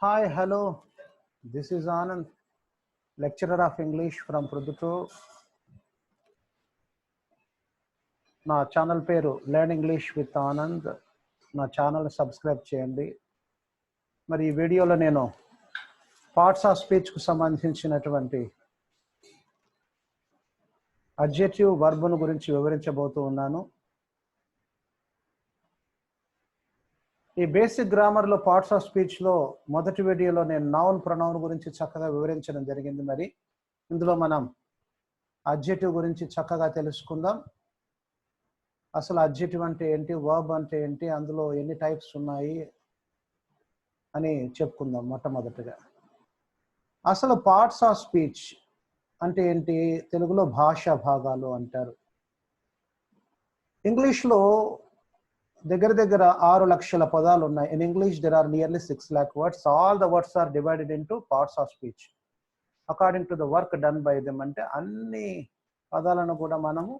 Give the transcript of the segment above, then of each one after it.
Hi, hello. This is Anand, lecturer of English from Prodhutur. నా channel పేరు learn English with Anand. నా channel subscribe చేయండి. మరి ఈ వీడియోలో నేను పార్ట్స్ ఆఫ్ స్పీచ్కు సంబంధించినటువంటి అడ్జెక్టివ్ వర్బ్ను గురించి వివరించబోతూ ఉన్నాను. ఈ బేసిక్ గ్రామర్లో పార్ట్స్ ఆఫ్ స్పీచ్లో మొదటి వీడియోలో నేను నౌన్ ప్రొనౌన్ గురించి చక్కగా వివరించడం జరిగింది. మరి ఇందులో మనం అడ్జెక్టివ్ గురించి చక్కగా తెలుసుకుందాం. అసలు అడ్జెక్టివ్ అంటే ఏంటి, వర్బ్ అంటే ఏంటి, అందులో ఎన్ని టైప్స్ ఉన్నాయి అని చెప్పుకుందాం. మొట్టమొదటిగా అసలు పార్ట్స్ ఆఫ్ స్పీచ్ అంటే ఏంటి, తెలుగులో భాషా భాగాలు అంటారు. ఇంగ్లీష్లో దగ్గర దగ్గర 6 లక్షల పదాలు ఉన్నాయి. In English there are nearly 6 lakh words. All the words are divided into parts of speech according to the work done by them. అంటే అన్ని పదాలను కూడా మనము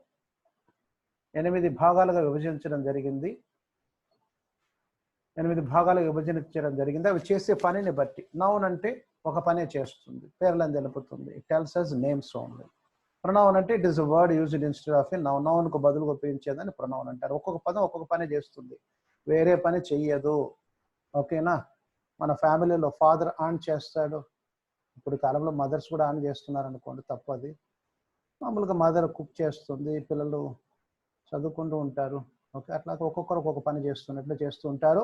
8 భాగాలుగా విభజించడం జరిగింది. 8 భాగాలుగా విభజించడం జరిగింది. అవి చేసే పనిని బట్టి. నౌన్ అంటే ఒక పనే చేస్తుంది, పేర్లను తెలుపుతుంది. It tells us names only. Pronoun అంటే it is a word used instead of a noun. నౌన్కు బదులుగా ఉపయోగించేదని ప్రొనౌన్ అంటారు. ఒక్కొక్క పదం ఒక్కొక్క పని చేస్తుంది, వేరే పని చెయ్యదు. ఓకేనా? మన ఫ్యామిలీలో ఫాదర్ ఆన్ చేస్తాడు. ఇప్పుడు కాలంలో మదర్స్ కూడా ఆన్ చేస్తున్నారు అనుకోండి, తప్పది. మామూలుగా మదర్ కుక్ చేస్తుంది, పిల్లలు చదువుకుంటూ ఉంటారు. ఓకే, అట్లా ఒక్కొక్కరు ఒక్కొక్క పని చేస్తున్నట్లు చేస్తూ ఉంటారు.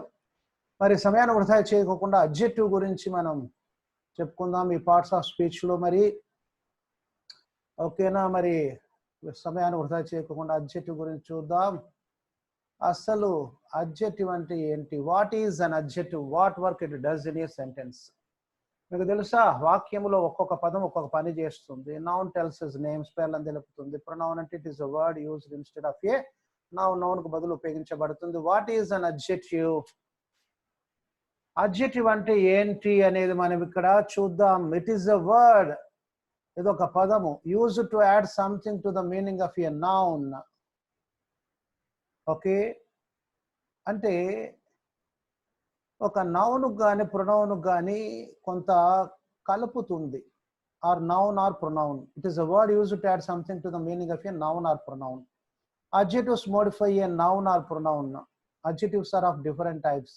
మరి సమయాన్ని వృధా చేయకుండా అడ్జెక్టివ్ గురించి మనం చెప్పుకుందాం ఈ పార్ట్స్ ఆఫ్ స్పీచ్లో. మరి ఓకేనా? మరి సమయాన్ని వృధా చేయకుండా అడ్జెక్టివ్ గురించి చూద్దాం. అసలు అడ్జెక్టివ్ అంటే ఏంటి? What is an adjective? What work it does in a sentence? మీకు తెలుసా, వాక్యంలో ఒక్కొక్క పదం ఒక్కొక్క పని చేస్తుంది. నౌన్ టెల్స్ us నేమ్స్, పేర్లను తెలుపుతుంది. ప్రొనౌన్ అంటే it is a word used instead of a noun. నౌన్కు బదులు ఉపయోగించబడుతుంది. What is an adjective? Adjective అంటే ఏంటి అనేది మనం ఇక్కడ చూద్దాం. ఇట్ ఈస్ అ వర్డ్, ఇది ఒక పదము, used to add something to the meaning of a noun. Okay, అంటే ఒక నౌన్కు కానీ ప్రొనౌన్కు కానీ కొంత కలుపుతుంది. Or noun or pronoun. It is a word used to add something to the meaning of a noun or pronoun. Adjectives modify a noun or pronoun. Adjectives are of different types.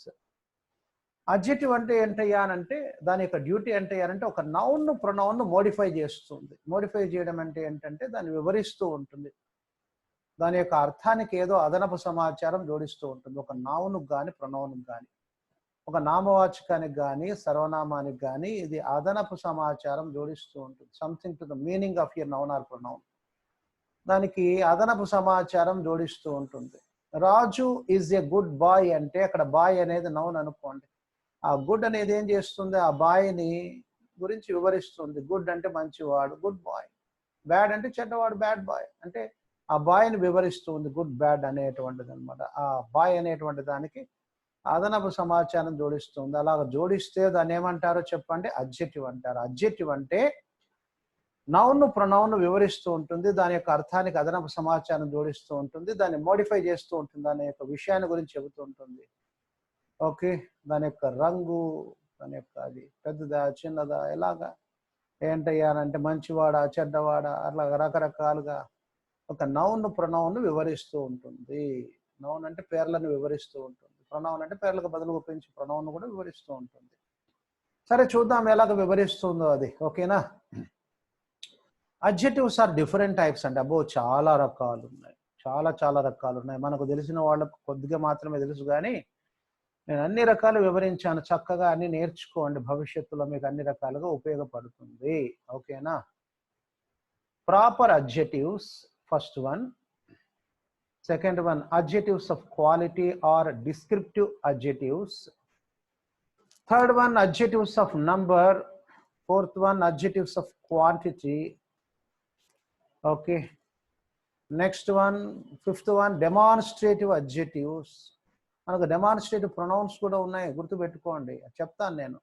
Adjective అంటే ఏంటయ్యా అంటే దాని యొక్క duty ఏంటయ్యారంటే ఒక noun pronoun modify చేస్తుంది. Modify చేయడం అంటే ఏంటంటే దాన్ని వివరిస్తూ ఉంటుంది. దాని యొక్క అర్థానికి ఏదో అదనపు సమాచారం జోడిస్తూ ఉంటుంది. ఒక నౌన్కు కానీ ప్రొనౌన్కి కానీ, ఒక నామవాచకానికి కానీ సర్వనామానికి కానీ ఇది అదనపు సమాచారం జోడిస్తూ ఉంటుంది. Something to the meaning of your noun or pronoun, దానికి అదనపు సమాచారం జోడిస్తూ ఉంటుంది. రాజు ఈజ్ ఎ గుడ్ బాయ్ అంటే అక్కడ బాయ్ అనేది నౌన్ అనుకోండి. ఆ గుడ్ అనేది ఏం చేస్తుంది? ఆ బాయ్ని గురించి వివరిస్తుంది. గుడ్ అంటే మంచివాడు, గుడ్ బాయ్. బ్యాడ్ అంటే చెడ్డవాడు, బ్యాడ్ బాయ్. అంటే ఆ బాయ్ని వివరిస్తుంది, గుడ్ బ్యాడ్ అనేటువంటిది అనమాట. ఆ బాయ్ అనేటువంటి దానికి అదనపు సమాచారం జోడిస్తుంది. అలాగ జోడిస్తే దాన్ని ఏమంటారో చెప్పండి? అడ్జెక్టివ్ అంటారు. అడ్జెక్టివ్ అంటే నౌన్ ప్రొనౌన్ వివరిస్తూ ఉంటుంది, దాని యొక్క అర్థానికి అదనపు సమాచారం జోడిస్తూ ఉంటుంది, దాన్ని మోడిఫై చేస్తూ ఉంటుంది, దాని యొక్క విషయాన్ని గురించి చెబుతూ ఉంటుంది. ఓకే, దాని యొక్క రంగు, దాని యొక్క అది పెద్దదా చిన్నదా, ఎలాగా ఏంటయ్యానంటే మంచివాడా చెడ్డవాడా, అట్లా రకరకాలుగా ఒక నౌన్ ప్రొనౌన్ వివరిస్తూ ఉంటుంది. నౌన్ అంటే పేర్లను వివరిస్తూ ఉంటుంది. ప్రొనౌన్ అంటే పేర్లకు బదులు ఉపయోగించి ప్రొనౌన్ కూడా వివరిస్తూ ఉంటుంది. సరే, చూద్దాం ఎలాగ వివరిస్తుందో అది. ఓకేనా? అడ్జెక్టివ్స్ ఆర్ డిఫరెంట్ టైప్స్ అంటే అబ్బో చాలా రకాలు ఉన్నాయి, చాలా రకాలు ఉన్నాయి. మనకు తెలిసిన వాళ్ళకు కొద్దిగా మాత్రమే తెలుసు, కానీ నేను అన్ని రకాలు వివరించాను. చక్కగా అన్ని నేర్చుకోండి, భవిష్యత్తులో మీకు అన్ని రకాలుగా ఉపయోగపడుతుంది. ఓకేనా? Proper adjectives first one. Second one adjectives of quality are descriptive adjectives. Third one adjectives of number. Fourth one adjectives of quantity. Okay, next one fifth one demonstrative adjectives. మనకు డెమాన్స్ట్రేటివ్ ప్రొనౌన్స్ కూడా ఉన్నాయి, గుర్తుపెట్టుకోండి, చెప్తాను నేను.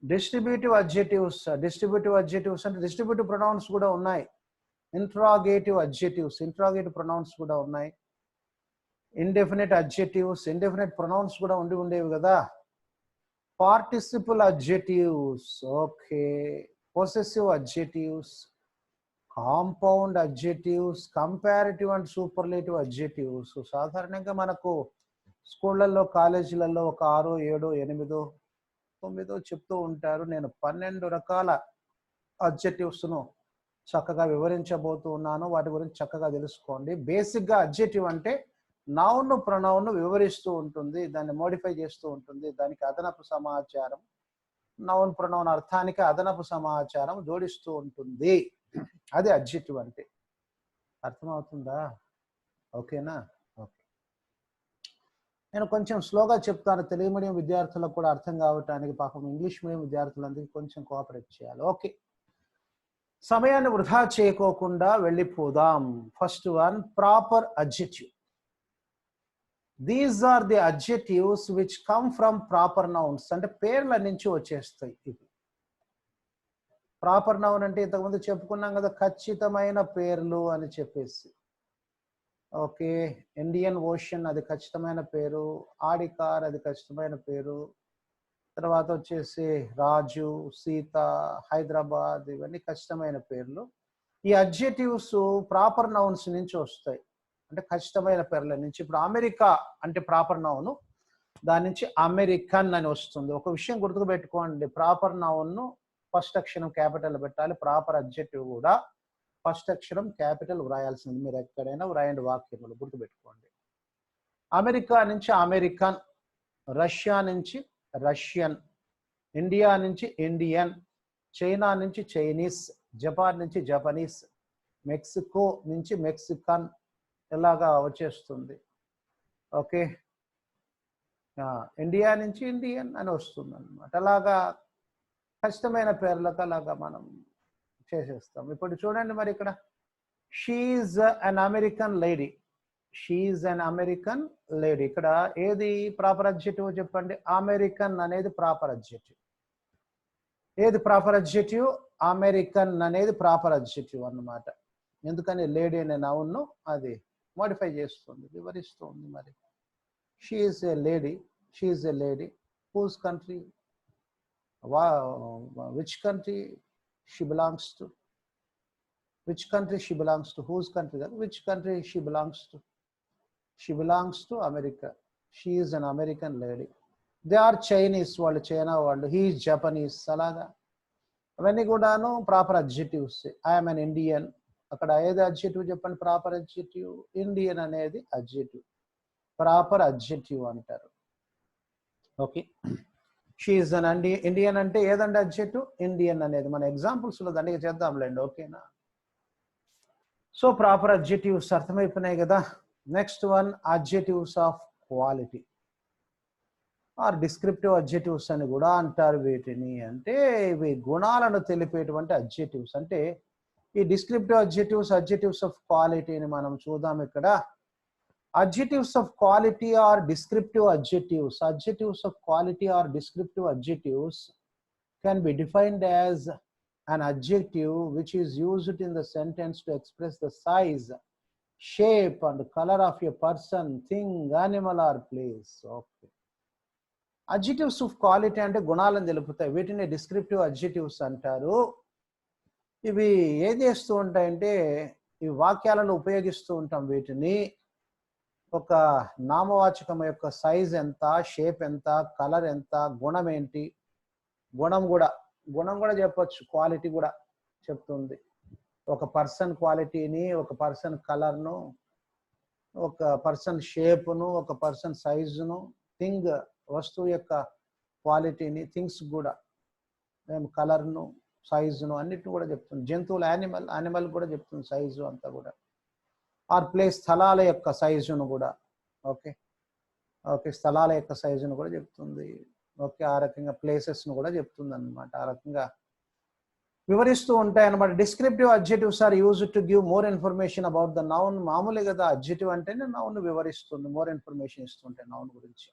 Distributive adjectives. Distributive adjectives అంటే distributive pronouns కూడా ఉన్నాయి. Interrogative adjectives. Interrogative pronounce కూడా ఉన్నాయి. Indefinite adjectives. ఇండెఫినిట్ ప్రొనౌన్స్ కూడా ఉండేవి కదా. Participle adjectives, okay, possessive adjectives, compound adjectives, comparative and superlative adjectives. సాధారణంగా మనకు స్కూళ్ళల్లో కాలేజీలలో ఒక 6, 7, 8, 9 చెప్తూ ఉంటారు. నేను 12 రకాల అడ్జెటివ్స్ను చక్కగా వివరించబోతూ ఉన్నాను. వాటి గురించి చక్కగా తెలుసుకోండి. బేసిక్గా అడ్జెటివ్ అంటే నౌన్ ప్రొనౌన్ వివరిస్తూ ఉంటుంది, దాన్ని మోడిఫై చేస్తూ ఉంటుంది, దానికి అదనపు సమాచారం, నౌన్ ప్రొనౌన్ అర్థానికి అదనపు సమాచారం జోడిస్తూ ఉంటుంది. అది అడ్జెటివ్ అంటే. అర్థమవుతుందా? ఓకేనా? ఓకే. నేను కొంచెం స్లోగా చెప్తాను, తెలుగు మీడియం విద్యార్థులకు కూడా అర్థం కావటానికి. పాపం ఇంగ్లీష్ మీడియం విద్యార్థులందరికీ కొంచెం కోఆపరేట్ చేయాలి. ఓకే, సమయాన్ని వృధా చేయకోకుండా వెళ్ళిపోదాం. First one, proper adjective. These are the adjectives which come from proper nouns. అంటే పేర్ల నుంచి వచ్చేస్తాయి ఇవి. ప్రాపర్ నౌన్ అంటే ఇంతకుముందు చెప్పుకున్నాం కదా, ఖచ్చితమైన పేర్లు అని చెప్పేసి. ఓకే, ఇండియన్ ఓషన్ అది ఖచ్చితమైన పేరు, ఆడికార్ అది ఖచ్చితమైన పేరు, తర్వాత వచ్చేసి రాజు, సీత, హైదరాబాద్, ఇవన్నీ ఖచ్చితమైన పేర్లు. ఈ అడ్జెటివ్స్ ప్రాపర్ నౌన్స్ నుంచి వస్తాయి, అంటే ఖచ్చితమైన పేర్ల నుంచి. ఇప్పుడు అమెరికా అంటే ప్రాపర్ నౌన్, దాని నుంచి అమెరికన్ అని వస్తుంది. ఒక విషయం గుర్తుపెట్టుకోండి, ప్రాపర్ నౌన్ను ఫస్ట్ అక్షరం క్యాపిటల్ పెట్టాలి. ప్రాపర్ అడ్జెక్టివ్ కూడా ఫస్ట్ అక్షరం క్యాపిటల్ వ్రాయాల్సింది. మీరు ఎక్కడైనా వ్రాయండి వాక్యములు, గుర్తుపెట్టుకోండి. అమెరికా నుంచి అమెరికన్, రష్యా నుంచి రష్యన్, ఇండియా నుంచి ఇండియన్, చైనా నుంచి చైనీస్, జపాన్ నుంచి జపనీస్, మెక్సికో నుంచి మెక్సికన్, ఇలాగా వచ్చేస్తుంది. ఓకే, ఇండియా నుంచి ఇండియన్ అని వస్తుంది అనమాట. అలాగా ఖచ్చితమైన పేర్లకు అలాగా మనం చేసేస్తాం. ఇప్పుడు చూడండి, మరి ఇక్కడ she's an American lady, she's an American lady. ఇక్కడ ఏది ప్రాపర్ అడ్జెక్టివ్ చెప్పండి? అమెరికన్ అనేది ప్రాపర్ అడ్జెక్టివ్. ఏది ప్రాపర్ అడ్జెక్టివ్? అమెరికన్ అనేది ప్రాపర్ అడ్జెక్టివ్ అన్నమాట. ఎందుకని? లేడీ అనే నౌన్ను అది మోడిఫై చేస్తుంది, వివరిస్తుంది. మరి she's a lady, she's a lady whose country, which country she belongs to, which country she belongs to, whose country, which country she belongs to, she belongs to America, she is an American lady. They are Chinese, వాళ్ళు China వాళ్ళు, he is Japanese. అలాగా అవన్నీ కూడాను proper adjectives. I'm an Indian, అక్కడ ఏది adjective చెప్పండి? Proper adjective. Indian అనేది adjective, proper adjective అంటారు. Okay, she is an Indian అంటే ఏదండి అడ్జెక్టివ్? ఇండియన్ అనేది. మన ఎగ్జాంపుల్స్లో దండిగా చేద్దాంలేండి, ఓకేనా? సో ప్రాపర్ అడ్జెక్టివ్స్ అర్థమైపోయినాయి కదా. Next one, adjectives of quality are descriptive adjectives అని కూడా అంటారు వీటిని. అంటే ఇవి గుణాలను తెలిపేటువంటి అడ్జెక్టివ్స్. అంటే ఈ డిస్క్రిప్టివ్ అడ్జెక్టివ్స్, అడ్జెక్టివ్స్ ఆఫ్ క్వాలిటీని మనం చూద్దాం ఇక్కడ. Adjectives of quality or descriptive adjectives. Adjectives of quality or descriptive adjectives can be defined as an adjective which is used in the sentence to express the size, shape and color of a person, thing, animal or place. Okay. Adjectives of quality అంటే గుణాలను తెలుపుతాయి, వీటిని descriptive adjectives అంటారు. ఇవి ఏం చేస్తూ ఉంటాయంటే, ఈ వాక్యాలను ఉపయోగిస్తూ ఉంటాం వీటిని. ఒక నామవాచకం యొక్క సైజ్ ఎంత, షేప్ ఎంత, కలర్ ఎంత, గుణం ఏంటి, గుణం కూడా చెప్పొచ్చు, క్వాలిటీ కూడా చెప్తుంది. ఒక పర్సన్ క్వాలిటీని, ఒక పర్సన్ కలర్ను, ఒక పర్సన్ షేప్ను, ఒక పర్సన్ సైజును, థింగ్ వస్తువు యొక్క క్వాలిటీని, థింగ్స్ కూడా మేము కలర్ను, సైజును అన్నిటిని కూడా చెప్తుంది. జంతువులు, యానిమల్ కూడా చెప్తుంది సైజు అంతా కూడా. ఆర్ ప్లేస్, స్థలాల యొక్క సైజును కూడా. ఓకే, స్థలాల యొక్క సైజును కూడా చెప్తుంది. ఓకే, ఆ రకంగా ప్లేసెస్ను కూడా చెప్తుంది అనమాట. ఆ రకంగా వివరిస్తూ ఉంటాయి అనమాట. Descriptive adjectives are used to give more information about the noun. మామూలుగా కదా అడ్జెక్టివ్ అంటేనే నౌన్ వివరిస్తుంది, మోర్ ఇన్ఫర్మేషన్ ఇస్తుంటాయి నౌన్ గురించి.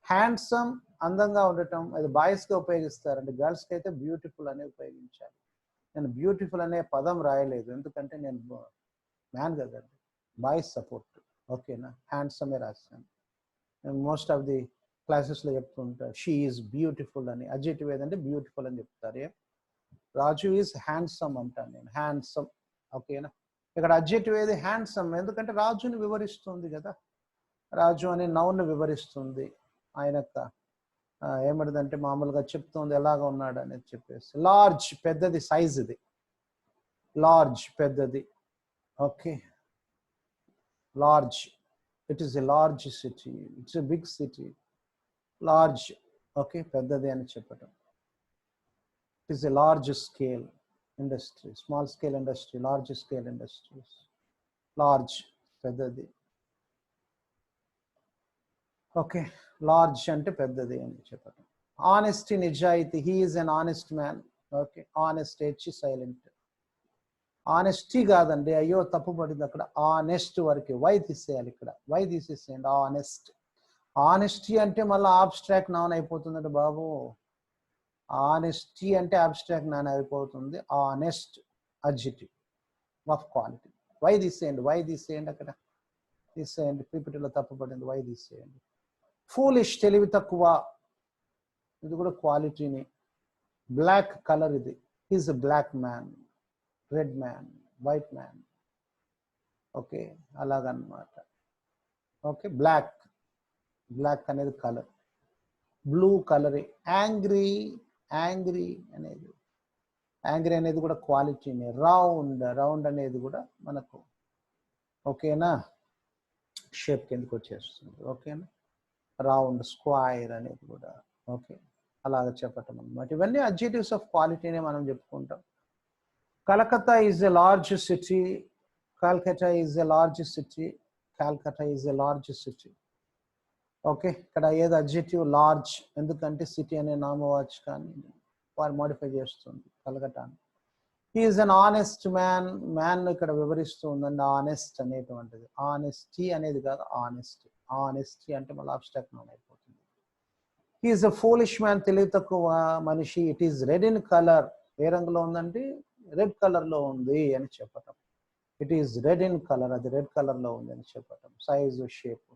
హ్యాండ్సమ్, అందంగా ఉండటం, అది బాయ్స్గా ఉపయోగిస్తారండి. గర్ల్స్కి అయితే బ్యూటిఫుల్ అనే ఉపయోగించాలి. నేను బ్యూటిఫుల్ అనే పదం రాయలేదు, ఎందుకంటే నేను మ్యాన్ కదండి, బాయ్స్ సపోర్ట్. ఓకేనా, హ్యాండ్సమే రాశాను. మోస్ట్ ఆఫ్ ది క్లాసెస్లో చెప్తుంటారు షీ ఈజ్ బ్యూటిఫుల్ అని. అడ్జెక్టివ్ ఏదంటే బ్యూటిఫుల్ అని చెప్తారు. రాజు ఈజ్ హ్యాండ్సమ్ అంటాను నేను, హ్యాండ్సమ్. ఓకేనా, ఇక్కడ అడ్జెక్టివ్ ఏది హ్యాండ్సమ్, ఎందుకంటే రాజుని వివరిస్తుంది కదా, రాజు అనే నౌన్ వివరిస్తుంది. ఆయన ఏమిటంటే మామూలుగా చెప్తుంది ఎలాగ ఉన్నాడు అనేది చెప్పేసి. లార్జ్ పెద్దది, సైజ్ ఇది, లార్జ్ పెద్దది. Okay, large, it is a large city, it's a big city, large. Okay, పెద్దది అని చెప్పటం. It is a large scale industry, small scale industry, large scale industries. Large పెద్దది. ఓకే, లార్జ్ అంటే పెద్దది అని చెప్పటం. ఆనెస్టీ నిజాయితీ, he is an honest man. Okay, honest H silent, honesty కాదండి, అయ్యో తప్పు పడింది అక్కడ, ఆనెస్ట్ వరకు వై తీసేయాలి, ఇక్కడ వై తీసేసేయండి. ఆనెస్ట్, ఆనెస్టీ అంటే మళ్ళీ ఆబ్స్ట్రాక్ట్ నౌన్ అయిపోతుందండి బాబు. ఆనెస్టీ అంటే ఆబ్స్ట్రాక్ట్ నౌన్ అయిపోతుంది. Honest adjective of quality. Y తీసేయండి, వై తీసేయండి, అక్కడ తీసేయండి, పీపీటీలో తప్పు పడింది, వై తీసేయండి. ఫూలిష్ తెలివి తక్కువ, ఇది కూడా క్వాలిటీని. బ్లాక్ కలర్, ఇది is a black man, red man, white man. Okay, అలాగనమాట. ఓకే, బ్లాక్, బ్లాక్ అనేది colour. Blue colour. Angry, angry అనేది, యాంగ్రీ అనేది కూడా క్వాలిటీని. రౌండ్, రౌండ్ అనేది కూడా మనకు ఓకేనా షేప్ కిందకి వచ్చేస్తుంది. ఓకేనా, రౌండ్, స్క్వైర్ అనేది కూడా. ఓకే, అలాగ చెప్పటం అనమాట. ఇవన్నీ అడ్జెక్టివ్స్ ఆఫ్ క్వాలిటీనే మనం చెప్పుకుంటాం. Calcutta is a large city, Calcutta is a large city, Calcutta is a large city. Okay, ఇక్కడ ఏది అడ్జెక్టివ్ లార్జ్, ఎందుకంటే సిటీ అనే నామవాచకాన్ని వారు మోడిఫై చేస్తుంది కలకటాన్ని. He is an honest man, man ఇక్కడ వివరిస్తూ ఉందండి ఆనెస్ట్ అనేటువంటిది. ఆనెస్టీ అనేది కాదు, ఆనెస్టీ. ఆనెస్టీ అంటే మళ్ళీ అబ్స్ట్రాక్ట్ నౌన్ అయిపోతుంది. He is a foolish man, తెలివి తక్కువ మనిషి. It is red in colour, ఏ రంగులో ఉందండి, రెడ్ కలర్ లో ఉంది అని చెప్పటం. It is red in colour, అది రెడ్ కలర్ లో ఉంది అని చెప్పటం. Size, shape.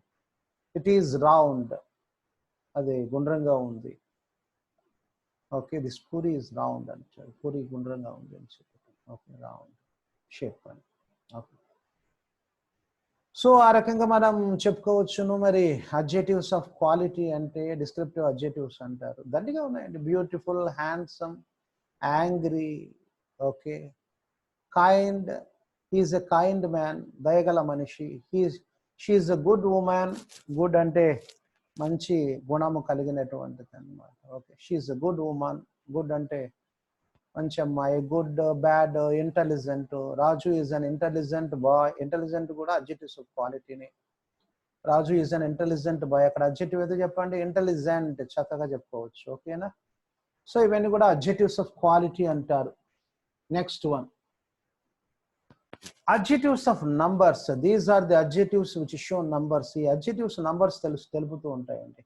It is round, అది గుండ్రంగా ఉంది. Okay, this puri is round అని చెప్పారు, పూరి గుండ్రంగా ఉంది అని చెప్పటం. ఓకే, రౌండ్ షేప్ అని. ఓకే, సో ఆ రకంగా మనం చెప్పుకోవచ్చును. మరి అడ్జెక్టివ్స్ ఆఫ్ క్వాలిటీ అంటే డిస్క్రిప్టివ్ అడ్జెక్టివ్స్ అంటారు. దండిగా ఉన్నాయండి. Beautiful, handsome, angry. Okay, kind, he's a kind man, దయగల మనిషి. She's a good women, good అంటే మంచి గుణము కలిగినటువంటిది అనమాట. Okay, she's a good women, good అంటే మంచి అమ్మాయి. Good, bad, intelligent. Raju is an intelligent boy, intelligent కూడా అడ్జెక్టివ్స్ ఆఫ్ క్వాలిటీని. Raju is an intelligent boy, అక్కడ అడ్జెక్టివ్ ఏదో చెప్పండి, ఇంటెలిజెంట్, చక్కగా చెప్పుకోవచ్చు. ఓకేనా, సో ఇవన్నీ కూడా అడ్జెక్టివ్స్ ఆఫ్ క్వాలిటీ అంటారు. Next one, adjectives of numbers. These are the adjectives which show numbers. ఈ adjectives numbers తెలుపుతూ ఉంటాయండి.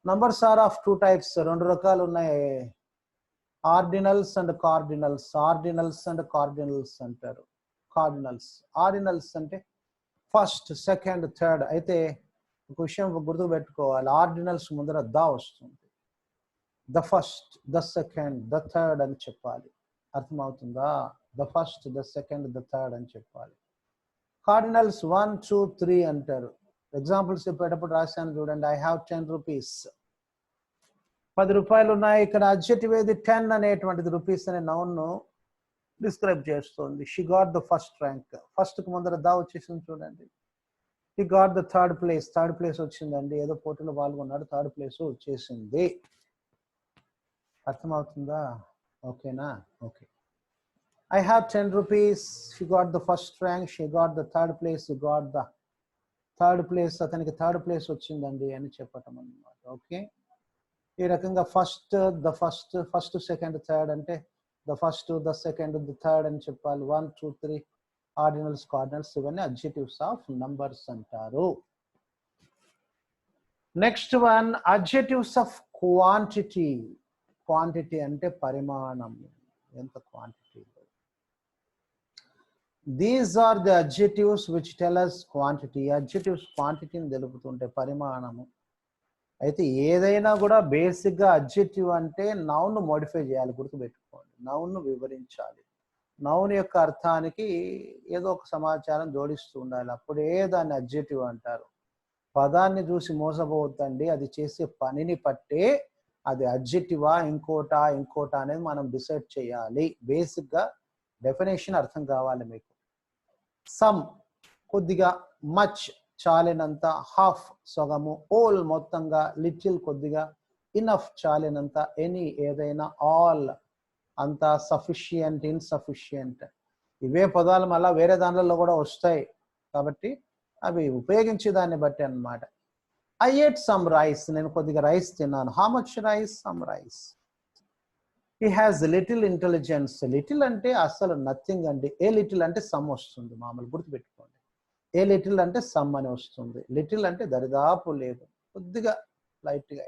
numbers are of two types, రెండు రకాలు ఉన్నాయి. Ordinals and cardinals. Ordinals and cardinals అంటారు. కార్డినల్స్, ఆర్డినల్స్ అంటే ఫస్ట్, సెకండ్, థర్డ్. అయితే ఒక విషయం గుర్తు పెట్టుకోవాలి, ఆర్డినల్స్ ముందర ద వస్తుంది. The first, the second, the third అని చెప్పాలి. అర్థమవుతుందా? The first, the second, the third అని చెప్పాలి. కార్డినల్స్ 1, 2, 3 అంటారు. ఎగ్జాంపుల్స్ చెప్పేటప్పుడు రాశాను చూడండి. ఐ హ్యావ్ 10 రూపీస్, 10 రూపాయలు ఉన్నాయి. ఇక్కడ అడ్జెక్టివ్ ఏది, 10 అనేటువంటిది రూపీస్ అనే నౌన్ డిస్క్రైబ్ చేస్తుంది. She got the first rank, first కు ముందర ద వచ్చేసింది చూడండి. She got the third place, third place వచ్చిందండి. ఏదో పోటీలో పాల్గొన్నాడు, థర్డ్ ప్లేస్ వచ్చేసింది. అర్థమవుతుందా? ఓకేనా? Okay. I have 10 rupees. She got the first rank. She got the third place. She got the third place. అతనికి థర్డ్ ప్లేస్ వచ్చిందండి అని చెప్పటం అన్నమాట. ఓకే, ఈ రకంగా first, the first, first, second, third అంటే the first, the second, the third అని చెప్పాలి. 1, 2, 3 ఆర్డినల్స్, కార్డినల్స్, ఇవన్నీ అడ్జెక్టివ్స్ ఆఫ్ నంబర్స్ అంటారు. Next one, adjectives of quantity. Quantity అంటే పరిమాణం, ఎంత quantity. These are the adjectives which tell us quantity. Adjectives quantity ని తెలుపుతుంటే పరిమాణము. అయితే ఏదైనా కూడా బేసిక్గా అడ్జెక్టివ్ అంటే నౌన్ మోడిఫై చేయాలి, గుర్తుపెట్టుకోండి. నౌన్ వివరించాలి, నౌన్ యొక్క అర్థానికి ఏదో ఒక సమాచారం జోడిస్తూ ఉండాలి, అప్పుడే దాన్ని అడ్జెక్టివ్ అంటారు. పదాన్ని చూసి మోసపోవద్దండి, అది చేసే పనిని పట్టే అది అడ్జెక్టివా ఇంకోటా అనేది మనం డిసైడ్ చేయాలి. బేసిక్గా డెఫినేషన్ అర్థం కావాలి మీకు. సమ్ కొద్దిగా, మచ్ చాలినంత, హాఫ్ సగము, ఓల్ మొత్తంగా, లిటిల్ కొద్దిగా, ఇనఫ్ చాలినంత, ఎనీ ఏదైనా, ఆల్ అంత, సఫిషియంట్ ఇన్సఫిషియంట్. ఇవే పదాలు మళ్ళీ వేరే దానిలో కూడా వస్తాయి కాబట్టి అవి ఉపయోగించే దాన్ని బట్టి అన్నమాట. ఐ ఎట్ సమ్ రైస్, నేను కొద్దిగా రైస్ తిన్నాను. How much rice? Some rice. He has little intelligence. Little అంటే అసలు నథింగ్ అండి. ఏ లిటిల్ అంటే సమ్ వస్తుంది, మామూలు గుర్తుపెట్టుకోండి. ఏ లిటిల్ అంటే సమ్ అని వస్తుంది. లిటిల్ అంటే దరిదాపు లేదు, కొద్దిగా లైట్గా,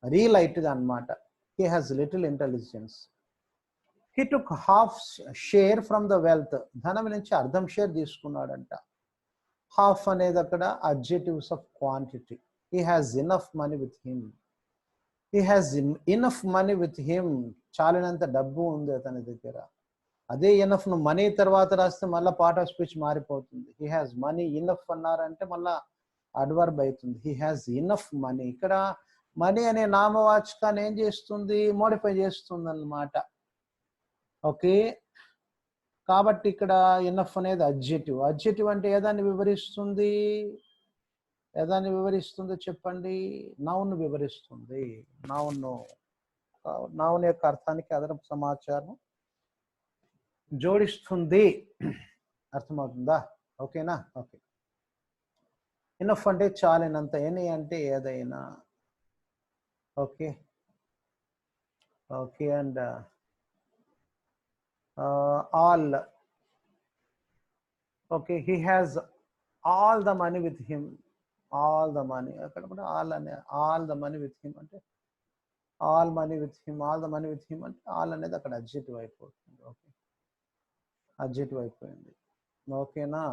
మరీ లైట్గా అనమాట. He has little intelligence. He took half share from the wealth, ధనం నుంచి అర్ధం షేర్ తీసుకున్నాడంట. హాఫ్ అనేది అక్కడ adjectives of quantity. He has enough money with him. He has enough money with him, చాలినంత డబ్బు ఉంది అతని దగ్గర. అదే ఇనఫ్ ను మనీ తర్వాత రాస్తే మళ్ళీ పార్ట్ ఆఫ్ స్పీచ్ మారిపోతుంది. హీ హ్యాస్ మనీ ఇనఫ్ అన్నారంటే మళ్ళా అడ్వర్బ్ అవుతుంది. He has enough money. ఇక్కడ మనీ అనే నామవాచకాన్ని ఏం చేస్తుంది? మోడిఫై చేస్తుంది అన్నమాట. ఓకే, కాబట్టి ఇక్కడ ఇనఫ్ అనేది అడ్జెక్టివ్. అడ్జెక్టివ్ అంటే ఏదాన్ని వివరిస్తుంది? ఏదాన్ని వివరిస్తుందో చెప్పండి? నౌన్ వివరిస్తుంది. నౌన్ యొక్క అర్థానికి అదనపు సమాచారం జోడిస్తుంది. అర్థమవుతుందా? ఓకేనా? ఓకే. ఇనఫ్ అంటే చాలినంత, ఎనీ అంటే ఏదైనా. Okay okay. And all. Okay, he has all the money with him. All the money, అక్కడ కూడా ఆల్ అనే, all the money with him అంటే all money with him, all the money with him అంటే all అనేది అక్కడ adjective అయిపోతుంది. Okay, adjective అయిపోయింది. ఓకేనా?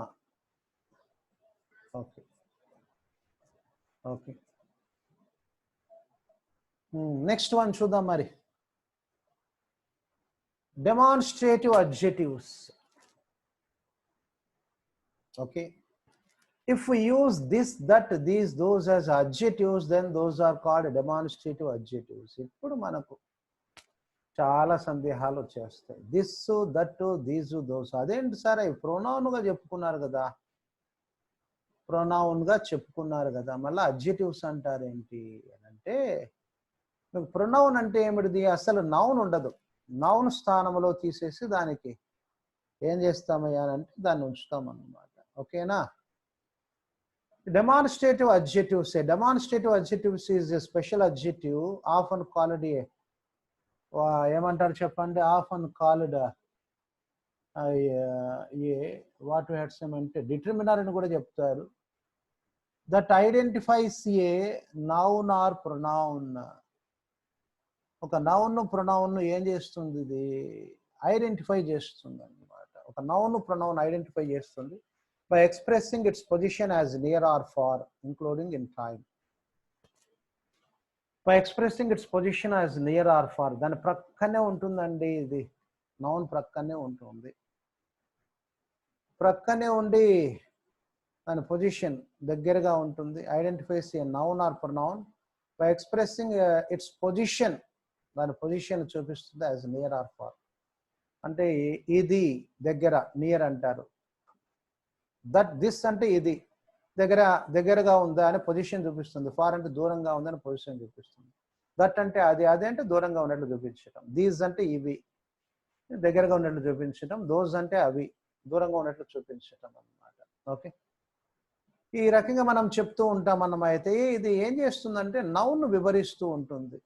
Okay okay. నెక్స్ట్ వన్ చూద్దాం మరి. Demonstrative adjectives. Okay, if we use this, that, these, those as adjectives, then those are called demonstrative adjectives. ఇప్పుడు మనకు చాలా సందేహాలు వచ్చేస్తాయి. This, that, these, those. అదేంటి సార్, అవి ప్రొనౌన్గా చెప్పుకున్నారు కదా, ప్రొనౌన్గా చెప్పుకున్నారు కదా, మళ్ళీ అడ్జెక్టివ్స్ అంటారేంటి అని అంటే, మీకు ప్రొనౌన్ అంటే ఏమిటిది? అసలు నౌన్ ఉండదు. నౌన్ స్థానంలో తీసేసి దానికి ఏం చేస్తామయ్యా అంటే దాన్ని ఉంచుతాం అన్నమాట. ఓకేనా? Demonstrative adjectives. A demonstrative adjectives is a special adjective often called a ఏమంటారు చెప్పండి? Often called what we had some అంటే డిటర్మినర్ అని కూడా చెప్తారు. That identifies a noun or pronoun. ఒక నౌన్ ప్రొనౌన్ ఏం చేస్తుంది? ఇది ఐడెంటిఫై చేస్తుంది అన్నమాట. ఒక నౌన్ ప్రొనౌన్ ఐడెంటిఫై చేస్తుంది by expressing its position as near or far, including in time. By expressing its position as near or far, దాని ప్రక్కనే ఉంటుందండి. ఇది నౌన్ ప్రక్కనే ఉంటుంది. ప్రక్కనే ఉండి దాని పొజిషన్ దగ్గరగా ఉంటుంది. Identifies a noun or pronoun by expressing it's position, దాని పొజిషన్ చూపిస్తుంది యాజ్ నియర్ ఆర్ ఫార్. అంటే ఇది దగ్గర, నియర్ అంటారు. దట్, దిస్ అంటే ఇది దగ్గరగా ఉందా అని పొజిషన్ చూపిస్తుంది. ఫార్ అంటే దూరంగా ఉందని పొజిషన్ చూపిస్తుంది. దట్ అంటే అది అంటే దూరంగా ఉన్నట్లు చూపించడం. దీస్ అంటే ఇవి దగ్గరగా ఉన్నట్లు చూపించడం. దోస్ అంటే అవి దూరంగా ఉన్నట్లు చూపించడం అన్నమాట. ఓకే, ఈ రకంగా మనం చెప్తూ ఉంటాం అన్నమాట. అయితే ఇది ఏం చేస్తుందంటే నౌన్ వివరిస్తూ ఉంటుంది.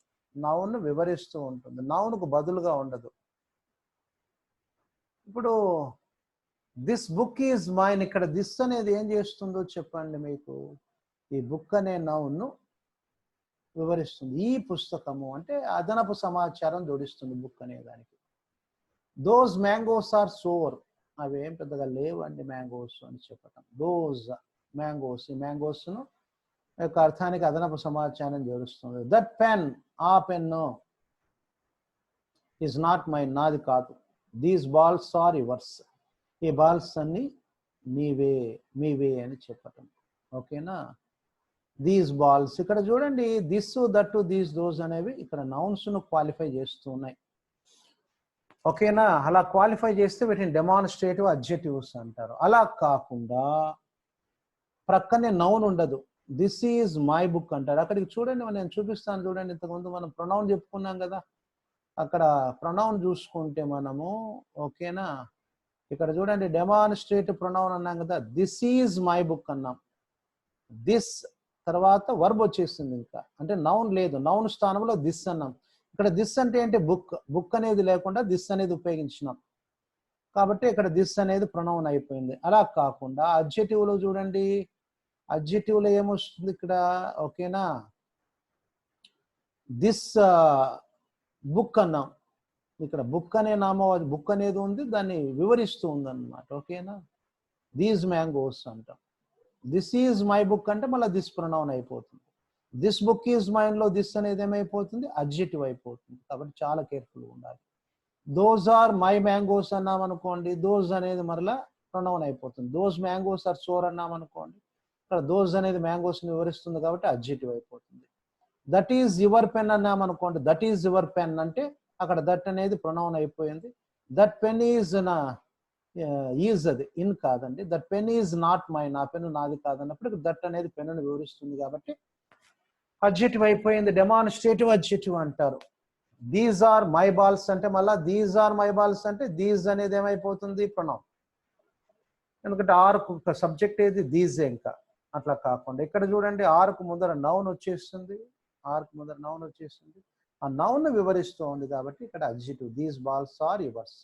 నౌన్ వివరిస్తూ ఉంటుంది, నౌన్కు బదులుగా ఉండదు. ఇప్పుడు దిస్ బుక్ ఈజ్ మైన్, ఇక్కడ దిస్ అనేది ఏం చేస్తుందో చెప్పండి మీకు? ఈ బుక్ అనే నౌన్ను వివరిస్తుంది. ఈ పుస్తకము అంటే అదనపు సమాచారం జోడిస్తుంది బుక్ అనే దానికి. దోస్ మ్యాంగోస్ ఆర్ సోర్, అవి ఏం పెద్దగా లేవండి మ్యాంగోస్ అని చెప్పటం. దోస్ మ్యాంగోస్, ఈ మ్యాంగోస్ను యొక్క అర్థానికి అదనపు సమాచారం జోడిస్తుంది. దట్ పెన్, ఆ పెన్ను, ఈజ్ నాట్ మైన్, నాది కాదు. దీస్ బాల్స్ ఆర్ యువర్స్, ఈ బాల్స్ అన్ని మీవే అని చెప్పటం. ఓకేనా? దీస్ బాల్స్, ఇక్కడ చూడండి దిస్, దట్, దీస్, దోస్ అనేవి ఇక్కడ నౌన్స్ ను క్వాలిఫై చేస్తూ ఉన్నాయి. ఓకేనా? అలా క్వాలిఫై చేస్తే వీటిని డెమాన్స్ట్రేటివ్ అడ్జెక్టివ్స్ అంటారు. అలా కాకుండా ప్రక్కనే నౌన్ ఉండదు. దిస్ ఈజ్ మై బుక్ అంటారు. అక్కడికి చూడండి, నేను చూపిస్తాను చూడండి. ఇంతకుముందు మనం ప్రొనౌన్ చెప్పుకున్నాం కదా, అక్కడ ప్రొనౌన్ చూసుకుంటే మనము, ఓకేనా, ఇక్కడ చూడండి డెమాన్స్ట్రేటివ్ ప్రొనౌన్ అన్నాం కదా, దిస్ ఈజ్ మై బుక్ అన్నాం. దిస్ తర్వాత వర్బ్ వచ్చేసింది, ఇంకా అంటే నౌన్ లేదు, నౌన్ స్థానంలో దిస్ అన్నాం. ఇక్కడ దిస్ అంటే ఏంటి? బుక్. బుక్ అనేది లేకుండా దిస్ అనేది ఉపయోగించినాం కాబట్టి ఇక్కడ దిస్ అనేది ప్రొనౌన్ అయిపోయింది. అలా కాకుండా అడ్జెక్టివ్ లో చూడండి, అడ్జెక్టివ్ లో ఏమొస్తుంది ఇక్కడ? ఓకేనా, దిస్ బుక్ అన్నాం. ఇక్కడ బుక్ అనే నామవాది, బుక్ అనేది ఉంది, దాన్ని వివరిస్తూ ఉంది అన్నమాట. ఓకేనా? దీస్ మ్యాంగోస్ అంటాం. దిస్ ఈజ్ మై బుక్ అంటే మళ్ళీ దిస్ ప్రొనౌన్ అయిపోతుంది. దిస్ బుక్ ఈజ్ మైన్ లో దిస్ అనేది ఏమైపోతుంది? అడ్జెక్టివ్ అయిపోతుంది. కాబట్టి చాలా కేర్ఫుల్గా ఉండాలి. దోస్ ఆర్ మై మ్యాంగోస్ అన్నాం అనుకోండి, దోస్ అనేది మరలా ప్రొనౌన్ అయిపోతుంది. దోస్ మ్యాంగోస్ ఆర్ సోర్ అన్నాం అనుకోండి, ఇక్కడ దోస్ అనేది మ్యాంగోస్ ని వివరిస్తుంది కాబట్టి అడ్జెక్టివ్ అయిపోతుంది. దట్ ఈజ్ యువర్ పెన్ అన్నాం అనుకోండి, దట్ ఈజ్ యువర్ పెన్ అంటే అక్కడ దట్ అనేది ప్రొనౌన్ అయిపోయింది. దట్ పెన్ ఈజ్ ఈజ్, అది ఇన్ కాదండి. That pen is not mine, ఆ పెన్ నాది కాదన్నప్పుడు దట్ అనేది పెన్ను వివరిస్తుంది కాబట్టి అడ్జెక్టివ్ అయిపోయింది. డెమాన్స్ట్రేటివ్ అడ్జెక్టివ్ అంటారు. దీస్ ఆర్ మై బాల్స్ అంటే మళ్ళా దీస్ ఆర్ మై బాల్స్ అంటే దీస్ అనేది ఏమైపోతుంది? ప్రొనౌన్. ఎందుకంటే ఆర్కు సబ్జెక్ట్ ఏది? దీస్. ఇంకా అట్లా కాకుండా ఇక్కడ చూడండి, ఆర్కు ముందర నౌన్ వచ్చేస్తుంది, ఆర్కు ముందర నౌన్ వచ్చేస్తుంది, ఆ నౌన్ వివరిస్తూ ఉంది కాబట్టి ఇక్కడ adjective. These balls are yours.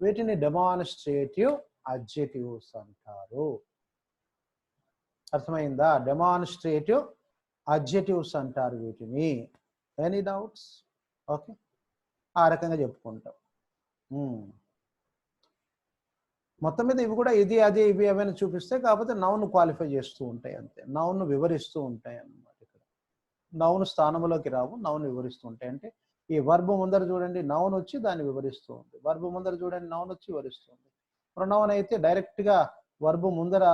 వీటిని డెమాన్స్ట్రేటివ్ అడ్జెక్టివ్స్ అంటారు. అర్థమైందా? డెమాన్స్ట్రేటివ్ అడ్జెక్టివ్స్ అంటారు వీటిని. Any doubts? ఓకే, ఆ రకంగా చెప్పుకుంటాం. మొత్తం మీద ఇవి కూడా ఇది అది ఇవి ఏమైనా చూపిస్తాయి, కాకపోతే నౌన్ క్వాలిఫై చేస్తూ ఉంటాయి అంతే, నౌన్ వివరిస్తూ ఉంటాయి అన్నమాట. ఇక్కడ నౌన్ స్థానంలోకి రావు, నౌన్ వివరిస్తూ ఉంటాయి. అంటే ఈ వర్బ్ ముందర చూడండి నౌన్ వచ్చి దాన్ని వివరిస్తూ ఉంది, వర్బ్ ముందర చూడండి నౌన్ వచ్చి వివరిస్తుంది. ప్రొనౌన్ అయితే డైరెక్ట్ గా వర్బ్ ముందర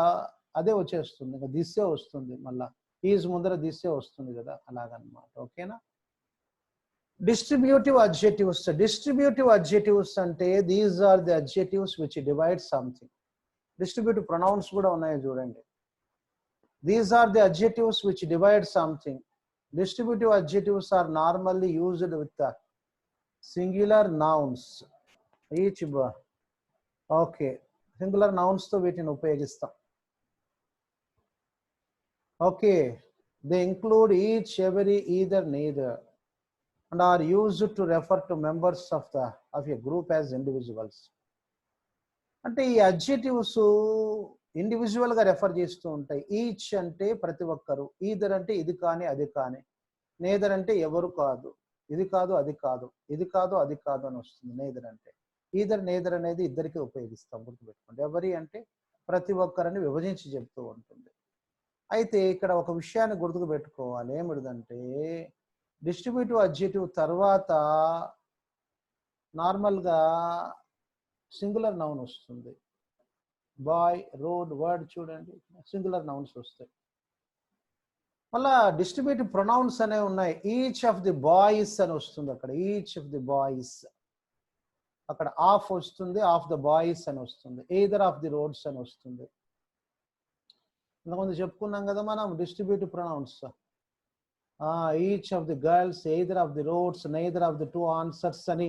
అదే వచ్చేస్తుంది, ఇంకా దిస్సే వస్తుంది, మళ్ళా ఈజ్ ముందర దిస్సే వస్తుంది కదా, అలాగనమాట. ఓకేనా? Distributive adjectives. డిస్ట్రిబ్యూటివ్ అడ్జెక్టివ్స్ అంటే these are the adjectives which divide something. Distributive pronouns కూడా ఉన్నాయి చూడండి. These are the adjectives which divide something. Distributive adjectives are normally used with singular nouns. Each okay, singular nouns తో వీటిని ఉపయోగిస్తాం. Okay, they include each, every, either, neither and are used to refer to members of a group as individuals. అంటే ఈ adjectives individual గా refer చేస్తూ ఉంటాయి. Each అంటే ప్రతి ఒక్కరు, ఈదర్ అంటే ఇది కానీ అది కానీ, నేదర్ అంటే ఎవరు కాదు, ఇది కాదు అది కాదు, ఇది కాదు అది కాదు అని వస్తుంది నేదర్ అంటే. ఈదర్, నేదర్ అనేది ఇద్దరికి ఉపయోగిస్తాం, గుర్తుపెట్టుకోండి. ఎవరి అంటే ప్రతి ఒక్కరని విభజించి చెప్తూ ఉంటుంది. అయితే ఇక్కడ ఒక విషయాన్ని గుర్తుకు పెట్టుకోవాలి, ఏమిటంటే డిస్ట్రిబ్యూటివ్ అడ్జెక్టివ్ తర్వాత నార్మల్గా సింగులర్ నౌన్ వస్తుంది. బాయ్, రోడ్, వర్డ్ చూడండి సింగులర్ నౌన్స్ వస్తాయి. మళ్ళా డిస్ట్రిబ్యూటివ్ ప్రొనౌన్స్ అనేవి ఉన్నాయి. ఈచ్ ఆఫ్ ది బాయ్స్ అని వస్తుంది అక్కడ, ఈచ్ ఆఫ్ ది బాయ్స్. అక్కడ ఆఫ్ వస్తుంది, ఆఫ్ ద బాయ్స్ అని వస్తుంది. ఎయిదర్ ఆఫ్ ది రోడ్స్ అని వస్తుంది. ఇంతకుముందు చెప్పుకున్నాం కదా మనం distributive pronouns. Each of the girls, either of the roads, neither of the two answers అని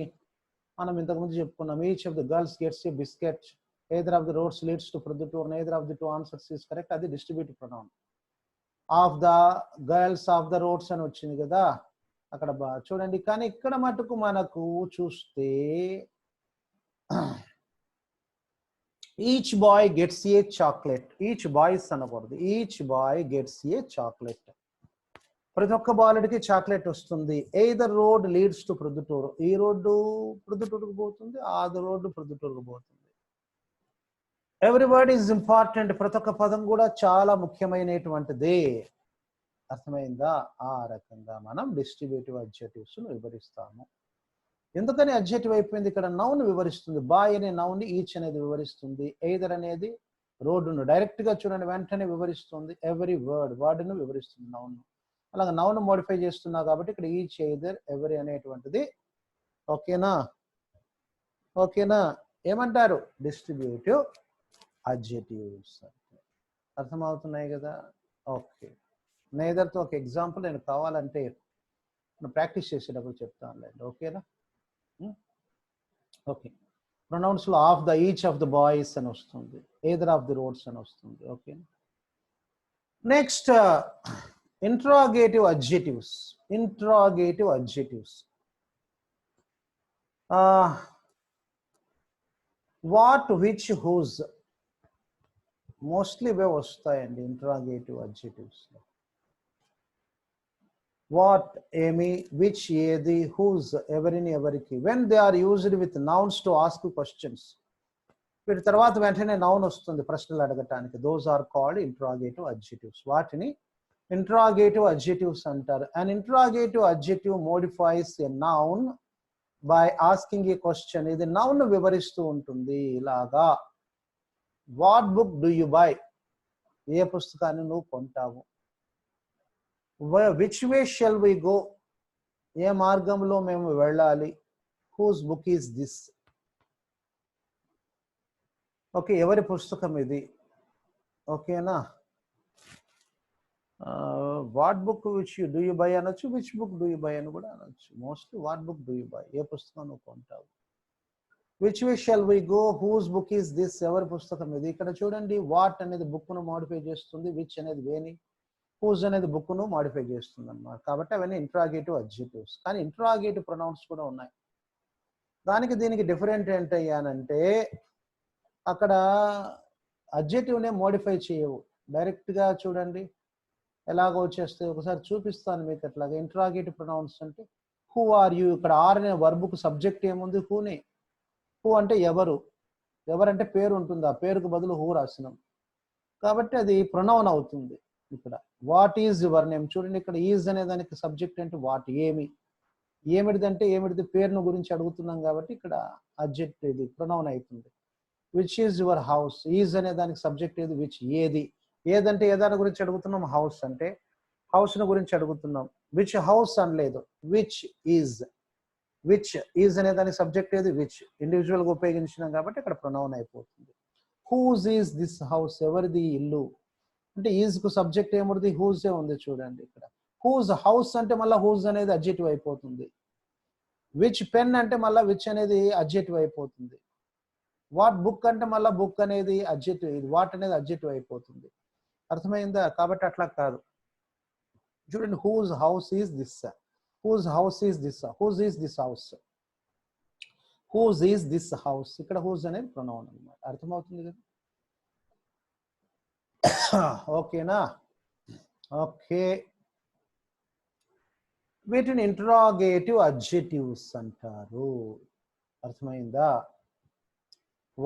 మనం ఇంతకుముందు చెప్పుకున్నాం. Each of the girls gets a biscuit, either of the roads leads to Proddatur, neither of the two answers is correct. అది distributive pronoun. Of the girls, of the roads అని వచ్చింది కదా అక్కడ చూడండి. కానీ ఇక్కడ మటుకు మనకు చూస్తే each boy gets a chocolate. Each boys అనకూడదు, each boy gets a chocolate. ప్రతి ఒక్క బాలుడికి చాక్లెట్ వస్తుంది. Either road leads to Proddatur, ఈ రోడ్డు ప్రొద్దుటూరుకు పోతుంది, ఆ రోడ్డు ప్రొద్దుటూరుకు పోతుంది. Every word is important. ప్రతి ఒక్క పదం కూడా చాలా ముఖ్యమైనటువంటిది. అర్థమైందా? ఆ రకంగా మనం డిస్ట్రిబ్యూటివ్ అడ్జెక్టివ్స్ వివరిస్తాము. ఎందుకని అడ్జెక్టివ్ అయిపోయింది? ఇక్కడ నౌన్ వివరిస్తుంది. బాయ్ అనే నౌన్ ఈచ్ అనేది వివరిస్తుంది. ఎయిదర్ అనేది రోడ్డును డైరెక్ట్ గా చూడండి వెంటనే వివరిస్తుంది. ఎవరీ వర్డ్ను వివరిస్తుంది నౌన్. అలాగే నౌన్ మోడిఫై చేస్తున్నా కాబట్టి ఇక్కడ ఈచ్, ఎయిదర్, ఎవరీ అనేటువంటిది ఓకేనా? ఓకేనా? ఏమంటారు? Distributive adjectives. అర్థమవుతున్నాయి కదా? ఓకే. నేదర్తో ఒక ఎగ్జాంపుల్ నేను కావాలంటే ప్రాక్టీస్ చేసేటప్పుడు చెప్తానులేండి. ఓకేనా? ఓకే. ప్రొనౌన్స్ లో of the each of the boys అని వస్తుంది, ఎయిదర్ ఆఫ్ ది రోడ్స్ అని వస్తుంది. Okay. Next interrogative adjectives. Interrogative adjectives what, which, whose mostly ఇవే వస్తాయండి ఇంట్రాగేటివ్ అడ్జెక్టివ్స్ లో. వాట్ ఏమి, విచ్ ఏది, హూజ్ ఎవరిని ఎవరికి. When they are used with nouns to ask questions. వీటి తర్వాత వెంటనే నౌన్ వస్తుంది ప్రశ్నలు అడగటానికి. Those are called interrogative adjectives. వాటిని ఇంట్రాగేటివ్ అడ్జెక్టివ్స్ అంటారు. And interrogative adjective modifies a noun by asking a question. ఇది నౌన్ వివరిస్తూ ఉంటుంది. ఇలాగా what book do you buy, ఏ పుస్తకాన్ని నువ్వు కొంటావు. Which way shall we go, ఏ మార్గంలో మేము వెళ్ళాలి. Whose book is this, okay, ఎవరి పుస్తకం ఇది. ఓకేనా? What book which do you buy అనొచ్చు, which book do you buy అని కూడా అనొచ్చు. Mostly what book do you buy, ఏ పుస్తకం నువ్వు కొంటావు. Which way shall we go, who's book is this, ఎవరి పుస్తకం ఇది. ఇక్కడ చూడండి, వాట్ అనేది బుక్ను మాడిఫై చేస్తుంది, విచ్ అనేది వేని, హూజ్ అనేది బుక్ను మాడిఫై చేస్తుంది అన్నమాట. కాబట్టి అవన్నీ ఇంట్రాగేటివ్ అడ్జెక్టివ్స్. కానీ ఇంట్రాగేటివ్ ప్రొనౌన్స్ కూడా ఉన్నాయి. దానికి దీనికి డిఫరెంట్ ఏంటయ్యానంటే, అక్కడ అడ్జెక్టివ్నే మోడిఫై చేయవు, డైరెక్ట్గా చూడండి ఎలాగో వచ్చేస్తే. ఒకసారి చూపిస్తాను మీకు అట్లాగా. ఇంట్రాగేటివ్ ప్రొనౌన్స్ అంటే హూ ఆర్ యూ. ఇక్కడ ఆర్ అనే వర్బుకు సబ్జెక్ట్ ఏముంది? హూనే. హూ అంటే ఎవరు, ఎవరంటే పేరు ఉంటుంది, ఆ పేరుకు బదులు హూ రాసినాం కాబట్టి అది ప్రొనౌన్ అవుతుంది. ఇక్కడ వాట్ ఈజ్ యువర్ నేమ్. చూడండి ఇక్కడ ఈజ్ అనే దానికి సబ్జెక్ట్ అంటే వాట్, ఏమి. ఏమిటిదంటే ఏమిటిది, పేరును గురించి అడుగుతున్నాం కాబట్టి ఇక్కడ అడ్జెక్ట్ ఇది ప్రొనౌన్ అవుతుంది. Which is your house, is అనే దానికి సబ్జెక్ట్ ఏది, విచ్. ఏది, ఏదంటే ఏదాని గురించి అడుగుతున్నాం, హౌస్ అంటే హౌస్ ను గురించి అడుగుతున్నాం. విచ్ హౌస్ అనలేదు, విచ్ ఈజ్. విచ్ ఈజ్ అనే దానికి సబ్జెక్ట్ ఏది, విచ్. ఇండివిజువల్ గా ఉపయోగించినాం కాబట్టి ఇక్కడ ప్రొనౌన్ అయిపోతుంది. హూజ్ ఈజ్ దిస్ హౌస్, ఎవరిది ఇల్లు. అంటే ఈజ్ కు సబ్జెక్ట్ ఏముంది, హూజే ఉంది. చూడండి ఇక్కడ హూజ్. హౌస్ అంటే మళ్ళీ హూజ్ అనేది అడ్జెక్టివ్ అయిపోతుంది. విచ్ పెన్ అంటే మళ్ళీ విచ్ అనేది అడ్జెక్టివ్ అయిపోతుంది. వాట్ బుక్ అంటే మళ్ళీ బుక్ అనేది అడ్జెక్టివ్, ఇది వాట్ అనేది అడ్జెక్టివ్ అయిపోతుంది. అర్థమైందా? కాబట్టి అట్లా కాదు. చూడండి, whose house is this, whose house is this, whose is this house, whose is this house. ఇక్కడ హూజ్ అనేది ప్రొనౌన్ అన్నమాట. అర్థమవుతుంది కదా? ఓకేనా? ఓకే. వీటిని ఇంట్రాగేటివ్ అడ్జెక్టివ్స్ అంటారు. అర్థమైందా?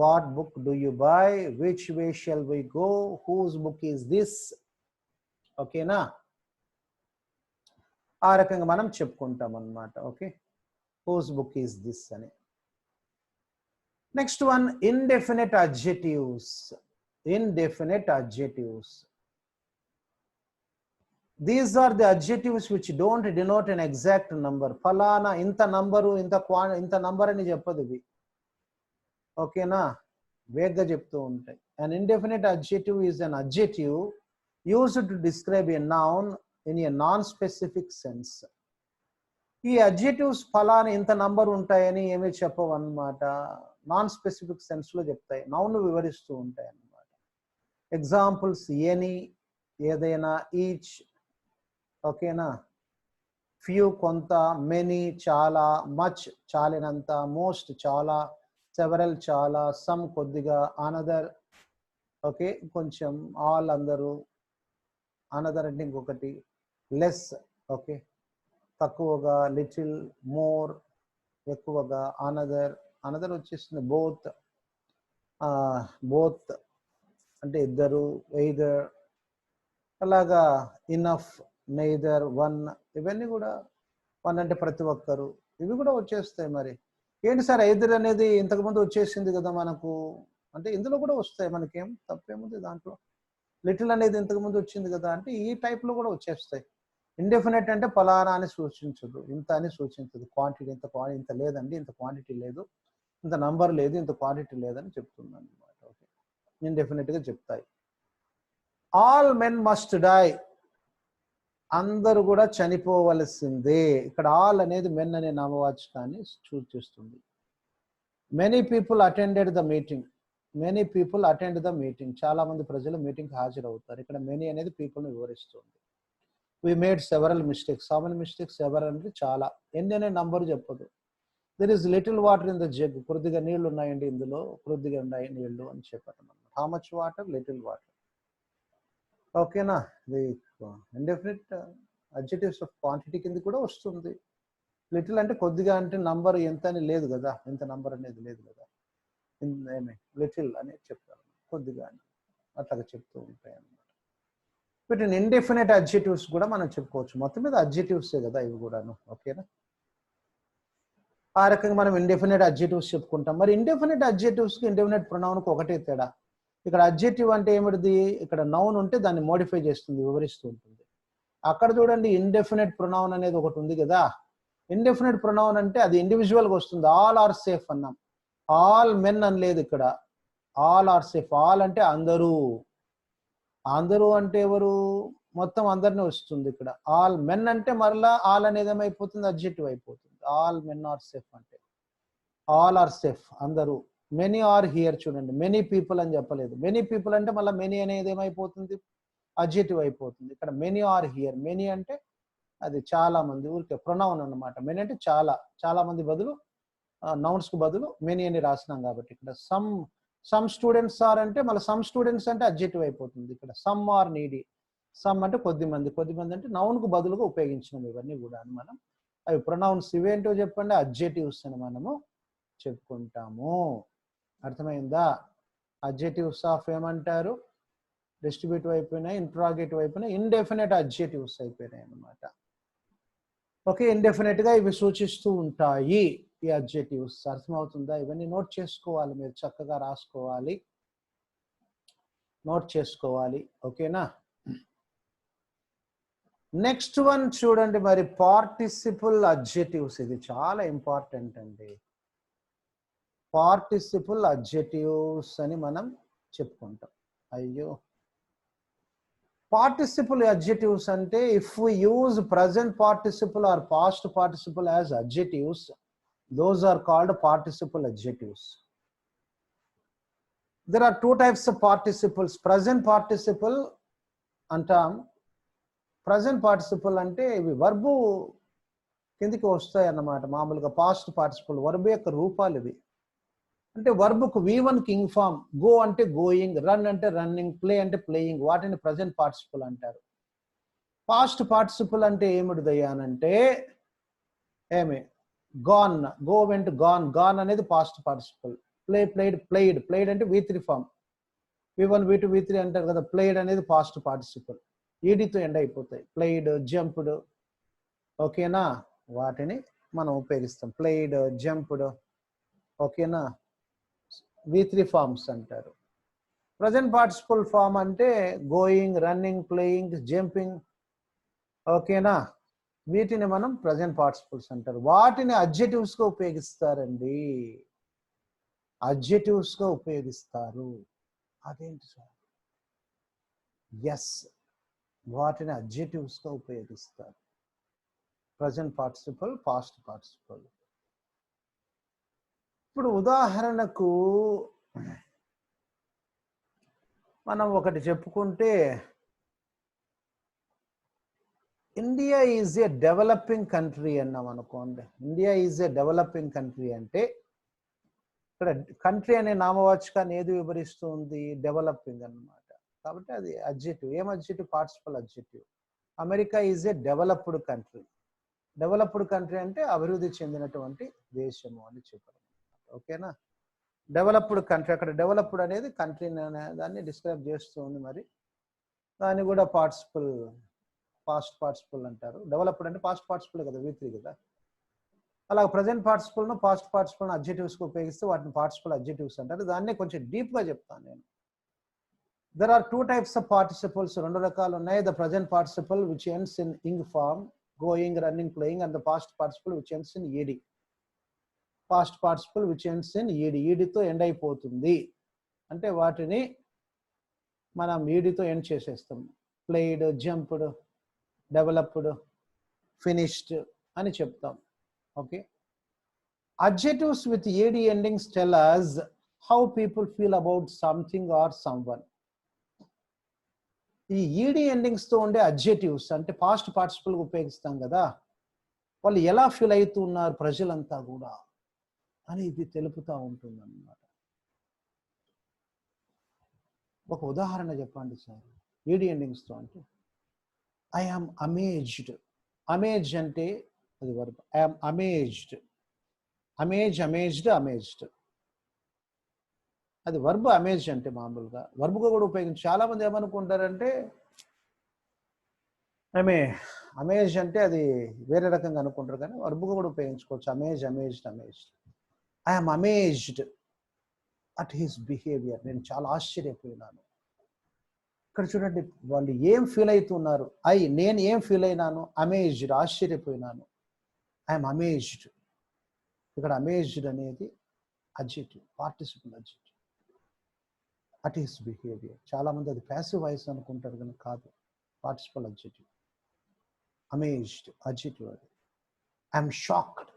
What book do you buy, which way shall we go, whose book is this. ఓకేనా? ఆ రకంగా మనం చెప్పుకుంటాం అన్నమాట. Okay, whose book is this అని. Next one, indefinite adjectives. Indefinite adjectives. These are the adjectives which don't denote an exact number. ఫలానా ఇంత number, ఇంత నంబర్ అని చెప్పదు ఇవి. ఓకేనా? వేగ్గా చెప్తూ ఉంటాయి. An indefinite adjective is an adjective used to describe a noun in a non-specific sense. ఈ అడ్జెక్టివ్స్ ఫలానా ఇంత నంబర్ ఉంటాయని ఏమీ చెప్పవు అన్నమాట. నాన్ స్పెసిఫిక్ సెన్స్ లో చెప్తాయి, నౌన్ వివరిస్తూ ఉంటాయి అన్నమాట. ఎగ్జాంపుల్స్ ఎనీ, ఏదైనా, ఈచ్, ఓకేనా, ఫ్యూ కొంత, మెనీ చాలా, మచ్ చాలినంత, మోస్ట్ చాలా, సెవరల్ చాలా, సమ్ కొద్దిగా, అనదర్ ఓకే కొంచెం, ఆల్ అందరూ, అనదర్ అంటే ఇంకొకటి, లెస్ ఓకే తక్కువగా, లిటిల్, మోర్ ఎక్కువగా, అనదర్, అనదర్ వచ్చేస్తుంది బోత్, బోత్ అంటే ఇద్దరు, ఎయిదర్, అలాగా ఇనఫ్ నెయిదర్, వన్, ఇవన్నీ కూడా వన్ అంటే ప్రతి ఒక్కరు, ఇవి కూడా వచ్చేస్తాయి. మరి ఏంటి సార్ ఐదర్ అనేది ఇంతకుముందు వచ్చేసింది కదా మనకు అంటే ఇందులో కూడా వస్తాయి, మనకేం తప్పేముంది దాంట్లో. లిటిల్ అనేది ఇంతకుముందు వచ్చింది కదా అంటే ఈ టైప్లో కూడా వచ్చేస్తాయి. ఇండెఫినెట్ అంటే ఫలానా అని సూచించదు, ఇంత అని సూచించదు. క్వాంటిటీ ఇంత లేదండి, ఇంత క్వాంటిటీ లేదు, ఇంత నంబర్ లేదు, ఇంత క్వాంటిటీ లేదని చెప్తుంది అనమాట. ఓకే, ఇండెఫినెట్గా చెప్తాయి. ఆల్ మెన్ మస్ట్ డై, అందరూ కూడా చనిపోవలసిందే. ఇక్కడ ఆల్ అనేది మెన్ అనే నామవాచకాన్ని సూచిస్తుంది. Many people attended the meeting, many people attend the meeting, చాలా మంది ప్రజలు మీటింగ్కి హాజరవుతారు. ఇక్కడ మెనీ అనేది పీపుల్ని వివరిస్తుంది. We made several mistakes, how many mistakes, several అంటే చాలా, ఎన్ని అనే నంబర్ చెప్పదు. There is little water in the jug, కొద్దిగా నీళ్లు ఉన్నాయండి ఇందులో, కొద్దిగా ఉన్నాయి నీళ్లు అని చెప్పటం. How much water, little water. ఓకేనా, ఇది ఇండెఫినిట్ అడ్జెక్టివ్స్ ఆఫ్ క్వాంటిటీ కింద కూడా వస్తుంది. లిటిల్ అంటే కొద్దిగా, అంటే నంబర్ ఎంత అని లేదు కదా, ఎంత నంబర్ అనేది లేదు కదా, లిటిల్ అని చెప్తారు, కొద్దిగా అని అట్లాగా చెప్తూ ఉంటాయి అన్నమాట. వీటిని ఇండెఫినెట్ అడ్జెక్టివ్స్ కూడా మనం చెప్పుకోవచ్చు. మొత్తం మీద అడ్జెక్టివ్సే కదా ఇవి కూడాను. ఓకేనా, ఆ రకంగా మనం ఇండెఫినెట్ అడ్జెక్టివ్స్ చెప్పుకుంటాం. మరి ఇండెఫినెట్ అడ్జెక్టివ్స్కి ఇండెఫినెట్ ప్రొనౌన్కి ఒకటే తేడా. ఇక్కడ అడ్జెక్టివ్ అంటే ఏమిటిది, ఇక్కడ నౌన్ ఉంటే దాన్ని మోడిఫై చేస్తుంది, వివరిస్తూ ఉంటుంది. అక్కడ చూడండి ఇండెఫినెట్ ప్రొనౌన్ అనేది ఒకటి ఉంది కదా. ఇండెఫినెట్ ప్రొనౌన్ అంటే అది ఇండివిజువల్గా వస్తుంది. ఆల్ ఆర్ సేఫ్ అన్నాం, ఆల్ మెన్ అని లేదు ఇక్కడ, ఆల్ ఆర్ సేఫ్. ఆల్ అంటే అందరూ, అందరూ అంటే ఎవరు, మొత్తం అందరినీ వస్తుంది. ఇక్కడ ఆల్ మెన్ అంటే మరలా ఆల్ అనేది ఏమైపోతుంది, అడ్జెక్టివ్ అయిపోతుంది. ఆల్ మెన్ ఆర్ సేఫ్ అంటే ఆల్ ఆర్ సేఫ్, అందరూ. మెనీ ఆర్ హియర్, చూడండి మెనీ పీపుల్ అని చెప్పలేదు. మెనీ పీపుల్ అంటే మళ్ళీ మెనీ అనేది ఏమైపోతుంది, అడ్జెక్టివ్ అయిపోతుంది. ఇక్కడ మెనీ ఆర్ హియర్, మెనీ అంటే అది చాలా మంది, ఊరికే ప్రొనౌన్ అన్నమాట. మెనీ అంటే చాలా, చాలా మంది బదులు నౌన్స్ కు బదులు మెనీ అని రాసినాం కాబట్టి. ఇక్కడ సమ్ స్టూడెంట్స్ ఆర్ అంటే మళ్ళీ సమ్ స్టూడెంట్స్ అంటే అడ్జెక్టివ్ అయిపోతుంది. ఇక్కడ సమ్ ఆర్ నీడీ, సమ్ అంటే కొద్ది మంది, కొద్ది మంది అంటే నౌన్ కు బదులుగా ఉపయోగించినాం. ఇవన్నీ కూడా మనం అవి ప్రొనౌన్స్. ఇవేంటో చెప్పండి, అడ్జెక్టివ్స్ అని మనము చెప్పుకుంటాము. అర్థమైందా? అడ్జెక్టివ్స్ ఆఫ్ ఏమంటారు, డిస్ట్రిబ్యూటివ్ అయిపోయినాయి, ఇంట్రాగేటివ్ అయిపోయినాయి, ఇండెఫినెట్ అడ్జెక్టివ్స్ అయిపోయినాయి అన్నమాట. ఓకే, ఇండెఫినెట్ గా ఇవి సూచిస్తూ ఉంటాయి ఈ అడ్జెక్టివ్స్. అర్థమవుతుందా? ఇవన్నీ నోట్ చేసుకోవాలి, మీరు చక్కగా రాసుకోవాలి, నోట్ చేసుకోవాలి. ఓకేనా, నెక్స్ట్ వన్ చూడండి. మరి పార్టిసిపుల్ అడ్జెక్టివ్స్, ఇది చాలా ఇంపార్టెంట్ అండి. పార్టిసిపుల్ అడ్జెక్టివ్స్ అని మనం చెప్పుకుంటాం. అయ్యో, పార్టిసిపుల్ అడ్జెక్టివ్స్ అంటే if we use present participle or past participle as adjectives, those are called participle adjectives. There are two types of participles. Present participle అంటాం. ప్రజెంట్ పార్టిసిపుల్ అంటే ఇవి వర్బు కిందికి వస్తాయి అన్నమాట. మామూలుగా పాస్ట్ పార్టిసిపుల్ వర్బ్ యొక్క రూపాలు ఇవి. అంటే వర్బుకు V1 కింగ్ ఫామ్, గో అంటే గోయింగ్, రన్ అంటే రన్నింగ్, ప్లే అంటే ప్లేయింగ్, వాటిని ప్రజెంట్ పార్టిసిపుల్ అంటారు. పాస్ట్ పార్టిసిపుల్ అంటే ఏమిటిదయ్యానంటే ఏమి, gone, go went gone, gone అనేది past participle. Play played, played, played అంటే V3 form, V1 V2 V3 అంటారు కదా. ప్లేడ్ అనేది పాస్ట్ పార్టిసిపుల్, ఈడీతో ఎండ్ అయిపోతాయి. ప్లేడ్, జంప్డ్, ఓకేనా, వాటిని మనం ఉపయోగిస్తాం. ప్లేడ్, జంప్డ్, ఓకేనా, V3 ఫార్మ్స్ అంటారు. ప్రజెంట్ పార్టిసిపుల్ ఫామ్ అంటే గోయింగ్, రన్నింగ్, ప్లేయింగ్, జంపింగ్, ఓకేనా, వీటిని మనం ప్రజెంట్ పార్టిసిపుల్స్ అంటారు. వాటిని అడ్జెక్టివ్స్ గా ఉపయోగిస్తారండి, అడ్జెక్టివ్స్ గా ఉపయోగిస్తారు. అదేంటి సార్? ఎస్, వాటిని అడ్జెక్టివ్స్ గా ఉపయోగిస్తారు. Present participle, past participle. ఇప్పుడు ఉదాహరణకు మనం ఒకటి చెప్పుకుంటే, India is a developing country అన్నాం అనుకోండి. India is a developing country అంటే ఇక్కడ కంట్రీ అనే నామవాచకాన్ని ఏది వివరిస్తుంది, డెవలపింగ్ అన్నమాట. కాబట్టి అది అడ్జెక్టివ్. ఏం adjective? Participle adjective. America is a developed country. Developed country అంటే అభివృద్ధి చెందినటువంటి దేశము అని చెప్పారు. ఓకేనా, డెవలప్డ్ కంట్రీ, అక్కడ డెవలప్డ్ అనేది కంట్రీ దాన్ని డిస్క్రైబ్ చేస్తుంది. మరి దాన్ని కూడా పార్టిసిపల్ పాస్ట్ పార్టిసిపుల్ అంటారు. డెవలప్డ్ అంటే పాస్ట్ పార్టిసిపుల్ కదా, V3 కదా. అలా ప్రజెంట్ పార్టిసిపుల్ను పాస్ట్ పార్టిసిపుల్ను అడ్జెక్టివ్స్కి ఉపయోగిస్తే వాటిని పార్టిసిపుల్ అడ్జెక్టివ్స్ అంటారు. దాన్నే కొంచెం డీప్గా చెప్తాను నేను. There are 2 types of participles. 2 రకాలు ఉన్నాయి. The present participle which ends in ing form, going, running, playing, and the past participle which ends in ED. Past participle which ends in ED. EDతో end అయిపోతుంది అంటే వాటిని మనం EDతో end చేసేస్తాం. Played, jumped, developed, finished అని చెప్తాం. Okay. Adjectives with ED endings tell us how people feel about something or someone. ఈ ED ఎండింగ్స్తో ఉండే అడ్జెక్టివ్స్ అంటే పాస్ట్ పార్టిసిపుల్ ఉపయోగిస్తాం కదా, వాళ్ళు ఎలా ఫీల్ అవుతున్నారు ప్రజలంతా కూడా అని ఇది తెలుపుతూ ఉంటుంది అన్నమాట. ఒక ఉదాహరణ చెప్పండి సార్ ED ఎండింగ్స్తో అంటే. I am amazed. అమేజ్ అంటే అది verb. I am amazed. Amaze, amazed, amazed అది వర్బ్. అమేజ్ అంటే మామూలుగా వర్బ్గా కూడా ఉపయోగించి చాలా మంది ఏమనుకుంటారంటే అమేజ్ అంటే అది వేరే రకంగా అనుకుంటారు, కానీ వర్బ్గా కూడా ఉపయోగించుకోవచ్చు. Amaze, amazed, amazed. I am amazed at his behaviour. నేను చాలా ఆశ్చర్యపోయినాను. ఇక్కడ చూడండి వాళ్ళు ఏం ఫీల్ అవుతున్నారు. నేను ఏం ఫీల్ అయినాను? అమేజ్డ్, ఆశ్చర్యపోయినాను. I'm amazed. ఇక్కడ అమేజ్డ్ అనేది adjective, participle adjective. At his behaviour. చాలా మంది అది ప్యాసివ్ వాయిస్ అనుకుంటారు, కానీ కాదు, పార్టిసిపుల్ అడ్జెక్టివ్. అమేజ్డ్ అడ్జెక్టివ్ అది. I'm shocked.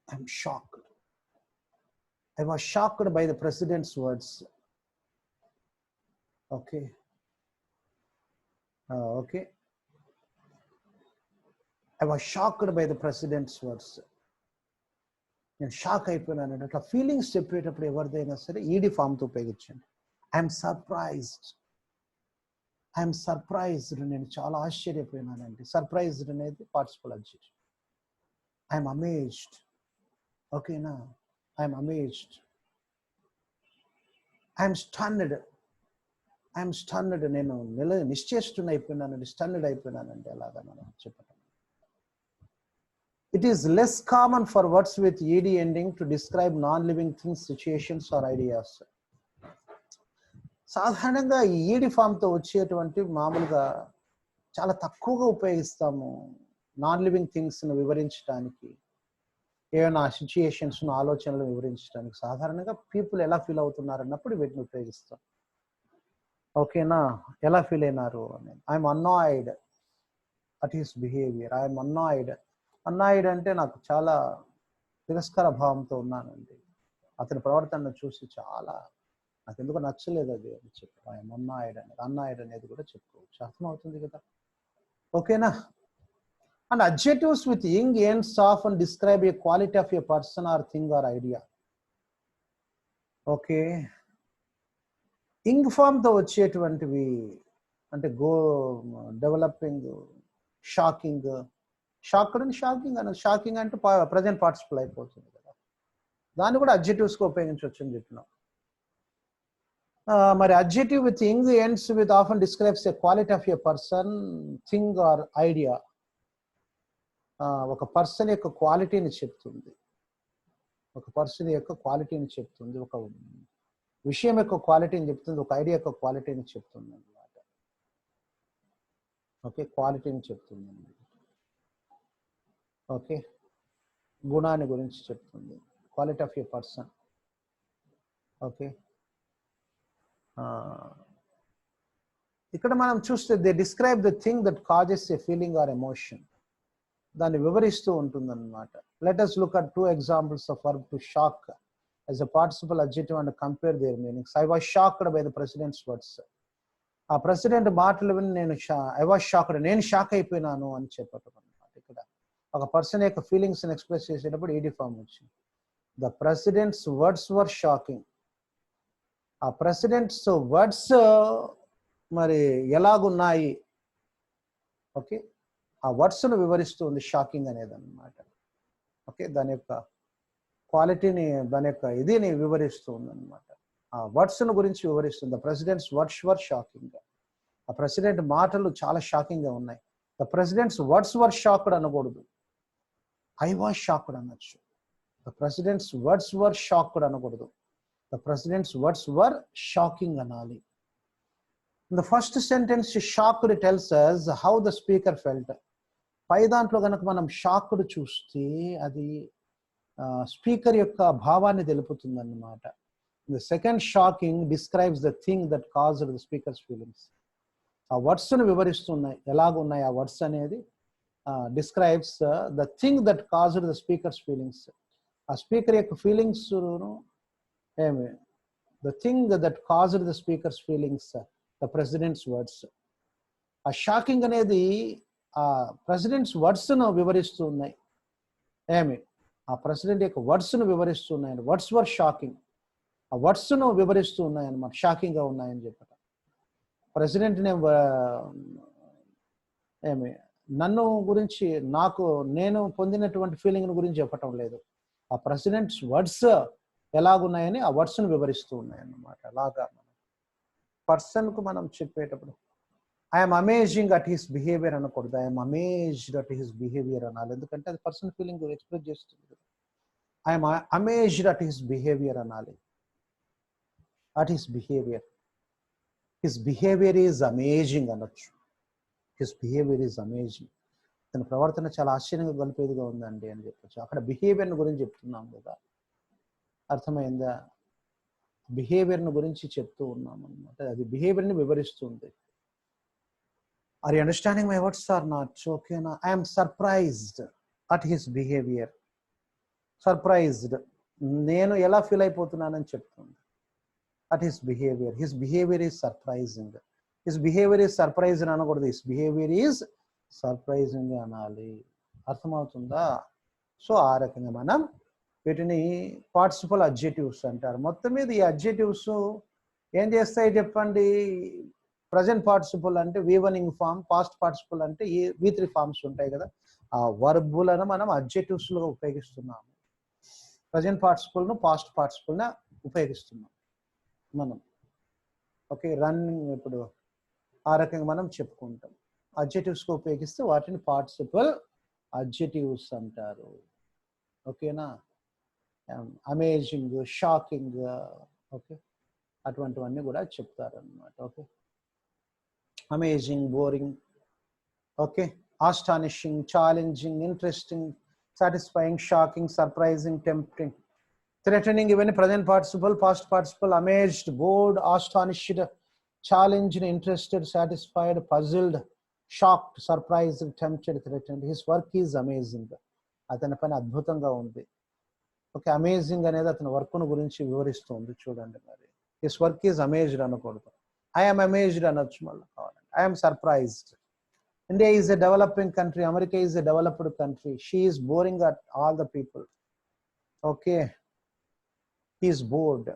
I'm shocked. I was shocked by the president's words. Okay. Okay. I was shocked by the president's words. నేను shock అయిపోయినాను. అట్లా ఫీలింగ్స్ చెప్పేటప్పుడు ఎవరిదైనా సరే ED ఫామ్తో ఉపయోగించండి. I'm surprised. I'm surprised. నేను చాలా ఆశ్చర్యపోయినానండి. సర్ప్రైజ్డ్ అనేది పార్టిసిపుల్ అడ్జెక్టివ్. I'm amazed. ఓకేనా. I'm amazed. I'm stunned. I'm stunned. నేను నిశ్చేష్టుని అయిపోయినానండి, స్టన్డ్ అయిపోయినానండి. అలాగా మనం చెప్పటం. It is less common for words with ED ending to describe non-living things, situations or ideas. సాధారణంగా ఈ ED ఫామ్తో వచ్చేటువంటి మామూలుగా చాలా తక్కువగా ఉపయోగిస్తాము నాన్ లివింగ్ థింగ్స్ను వివరించడానికి, ఏమైనా సిచ్యుయేషన్స్ను, ఆలోచనలు వివరించడానికి. సాధారణంగా పీపుల్ ఎలా ఫీల్ అవుతున్నారు అన్నప్పుడు వీటిని ఉపయోగిస్తాం. ఓకేనా. ఎలా ఫీల్ అయినారు అని. I'm అన్నాయిడ్ at his behaviour. I'm అన్నాయిడ్. అన్నాయిడ్ అంటే నాకు చాలా తిరస్కార భావంతో ఉన్నానండి, అతని ప్రవర్తనను చూసి చాలా నాకు ఎందుకు నచ్చలేదు అది అని చెప్పి ఐఎమ్ అన్నాయిడ్ అనేది. అన్నాయిడ్ అనేది కూడా చెప్పుకోవచ్చు. అర్థమవుతుంది కదా. ఓకేనా. And adjectives with ing ends often describe a quality of a person or thing or idea. Okay. Ing ఫామ్తో వచ్చేటువంటివి అంటే developing, shocking. Shocked and shocking అన్నది. షాకింగ్ అంటే ప్రజెంట్ పార్టిసిపుల్ అయిపోతుంది కదా, దాన్ని కూడా అడ్జెక్టివ్స్గా ఉపయోగించవచ్చు అని చెప్పినాం. మరి adjective with ing ends with often describes a quality of a person, thing or idea. ఒక పర్సన్ యొక్క క్వాలిటీని చెప్తుంది. ఒక పర్సన్ యొక్క క్వాలిటీని చెప్తుంది. ఒక విషయం యొక్క క్వాలిటీని చెప్తుంది. ఒక ఐడియా యొక్క క్వాలిటీని చెప్తుంది అన్నమాట. ఓకే. క్వాలిటీని చెప్తుంది. ఓకే. గుణాన్ని గురించి చెప్తుంది. Quality of a person. Okay. ఇక్కడ మనం చూస్తే they describe the thing that causes a feeling or emotion. దాన్ని వివరిస్తూ ఉంటుందన్నమాట. Let us look at 2 examples of verb to shock as a participle adjective and compare their meanings. I was shocked by the president's words. ఆ president మాటలు విని నేను I was shocked, నేను shock అయిపోయినాను అని చెప్పటం అన్నమాట. ఇక్కడ ఒక పర్సన్ యొక్క ఫీలింగ్స్ని ఎక్స్ప్రెస్ చేసేటప్పుడు ED ఫామ్ వచ్చింది. The president's words were shocking. ఆ ప్రెసిడెంట్స్ వర్డ్స్ మరి ఎలాగున్నాయి. ఓకే. ఆ వర్డ్స్ను వివరిస్తుంది షాకింగ్ అనేది అన్నమాట. ఓకే. దాని యొక్క క్వాలిటీని, దాని యొక్క ఇదిని వివరిస్తుంది అన్నమాట. ఆ వర్డ్స్ను గురించి వివరిస్తుంది. The president's words were shocking. ఆ ప్రెసిడెంట్ మాటలు చాలా షాకింగ్గా ఉన్నాయి. The president's words were shocked అనకూడదు, ఐ వాజ్ షాక్డ్ అనొచ్చు. The president's words were shocked అనకూడదు, the president's words were shocking అనాలి. In the first sentence, shocked tells us how the speaker felt. పై దాంట్లో కనుక మనం షాక్డ్ చూస్తే అది స్పీకర్ యొక్క భావాన్ని తెలుపుతుంది అన్నమాట. The second shocking describes the thing that caused the speaker's feelings. ఆ వర్డ్స్ను వివరిస్తున్నాయి, ఎలాగున్నాయి ఆ వర్డ్స్ అనేది. Describes the thing that caused the speaker's feelings. ఆ స్పీకర్ యొక్క ఫీలింగ్స్ ఏమి, the thing that caused the speaker's feelings, the president's words. ఆ shocking అనేది ఆ presidents వర్డ్స్ను వివరిస్తూ ఉన్నాయి. ఏమి, ఆ ప్రెసిడెంట్ యొక్క వర్డ్స్ను వివరిస్తూ ఉన్నాయని. వర్డ్స్ వర్ షాకింగ్, ఆ వర్డ్స్ను వివరిస్తూ ఉన్నాయన్నమాట, షాకింగ్గా ఉన్నాయని చెప్పటం. ప్రెసిడెంట్ని ఏమి నన్ను గురించి, నేను పొందినటువంటి ఫీలింగ్ గురించి చెప్పటం లేదు. ఆ ప్రెసిడెంట్స్ వర్డ్స్ ఎలాగున్నాయని ఆ వర్డ్స్ను వివరిస్తూ ఉన్నాయన్నమాట. అలాగా పర్సన్కు మనం చెప్పేటప్పుడు I'm amazing at his behaviour అనకూడదు, I'm amazed at his behaviour అనాలి. ఎందుకంటే అది పర్సన్ ఫీలింగ్ ఎక్స్ప్రెస్ చేస్తుంది. I'm amazed at his behaviour అనాలి. At his behaviour, his behaviour is amazing అనొచ్చు. హిస్ బిహేవియర్ ఈజ్ అమేజింగ్, తన ప్రవర్తన చాలా ఆశ్చర్యంగా గొలిపేదిగా ఉందండి అని చెప్పచ్చు. అక్కడ బిహేవియర్ని గురించి చెప్తున్నాం కదా, అర్థమైందా? బిహేవియర్ను గురించి చెప్తూ ఉన్నాం అనమాట. అది బిహేవియర్ని వివరిస్తుంది. Are you understanding my words or not? ఓకేనా? I'm surprised at his behaviour. Surprised, నేను ఎలా ఫీల్ అయిపోతున్నానని చెప్తుంది. At his behaviour, his behaviour is surprising. His behaviour is surprising అనకూడదు, హిస్ బిహేవియర్ ఈజ్ సర్ప్రైజింగ్ అనాలి. అర్థమవుతుందా? సో ఆ రకంగా మనం వీటిని పార్టిసిపల్ అడ్జెటివ్స్ అంటారు. మొత్తం మీద ఈ అడ్జెటివ్స్ ఏం చేస్తాయి చెప్పండి? ప్రజెంట్ పార్టిసిపల్ అంటే V1 ఫామ్, పాస్ట్ పార్టిసిపల్ అంటే V3 ఫామ్స్ ఉంటాయి కదా, ఆ వర్బులను మనం అడ్జెటివ్స్లో ఉపయోగిస్తున్నాము. ప్రజెంట్ పార్టిసిపల్ను పాస్ట్ పార్టిసిపల్ని ఉపయోగిస్తున్నాం మనం. ఓకే, రన్నింగ్ ఇప్పుడు ఆ రకంగా మనం చెప్పుకుంటాం. అడ్జెటివ్స్గా ఉపయోగిస్తే వాటిని పార్టిసిపల్ అడ్జెటివ్స్ అంటారు. ఓకేనా? అమేజింగ్, షాకింగ్, ఓకే, అటువంటివన్నీ కూడా చెప్తారు అన్నమాట. Okay, amazing, boring, okay, astonishing, challenging, interesting, satisfying, shocking, surprising, tempting, threatening, ఇవన్నీ present participle. Past participle amazed, bored, astonished, challenged, interested, satisfied, puzzled, shocked, surprised, tempted, threatened. His work is amazing, అతని పని అద్భుతంగా ఉంది. Okay, amazing అనేది అతని వర్క్ను గురించి వివరిస్తుంది. చూడండి, మరి హిస్ వర్క్ ఈజ్ అమేజ్డ్ అనకూడదు, ఐఎమ్ అమేజ్డ్ అనొచ్చు. మళ్ళీ కావాలంటే I'm surprised. India is a developing country, America is a developed country. She is boring at all the people. Okay, he is board.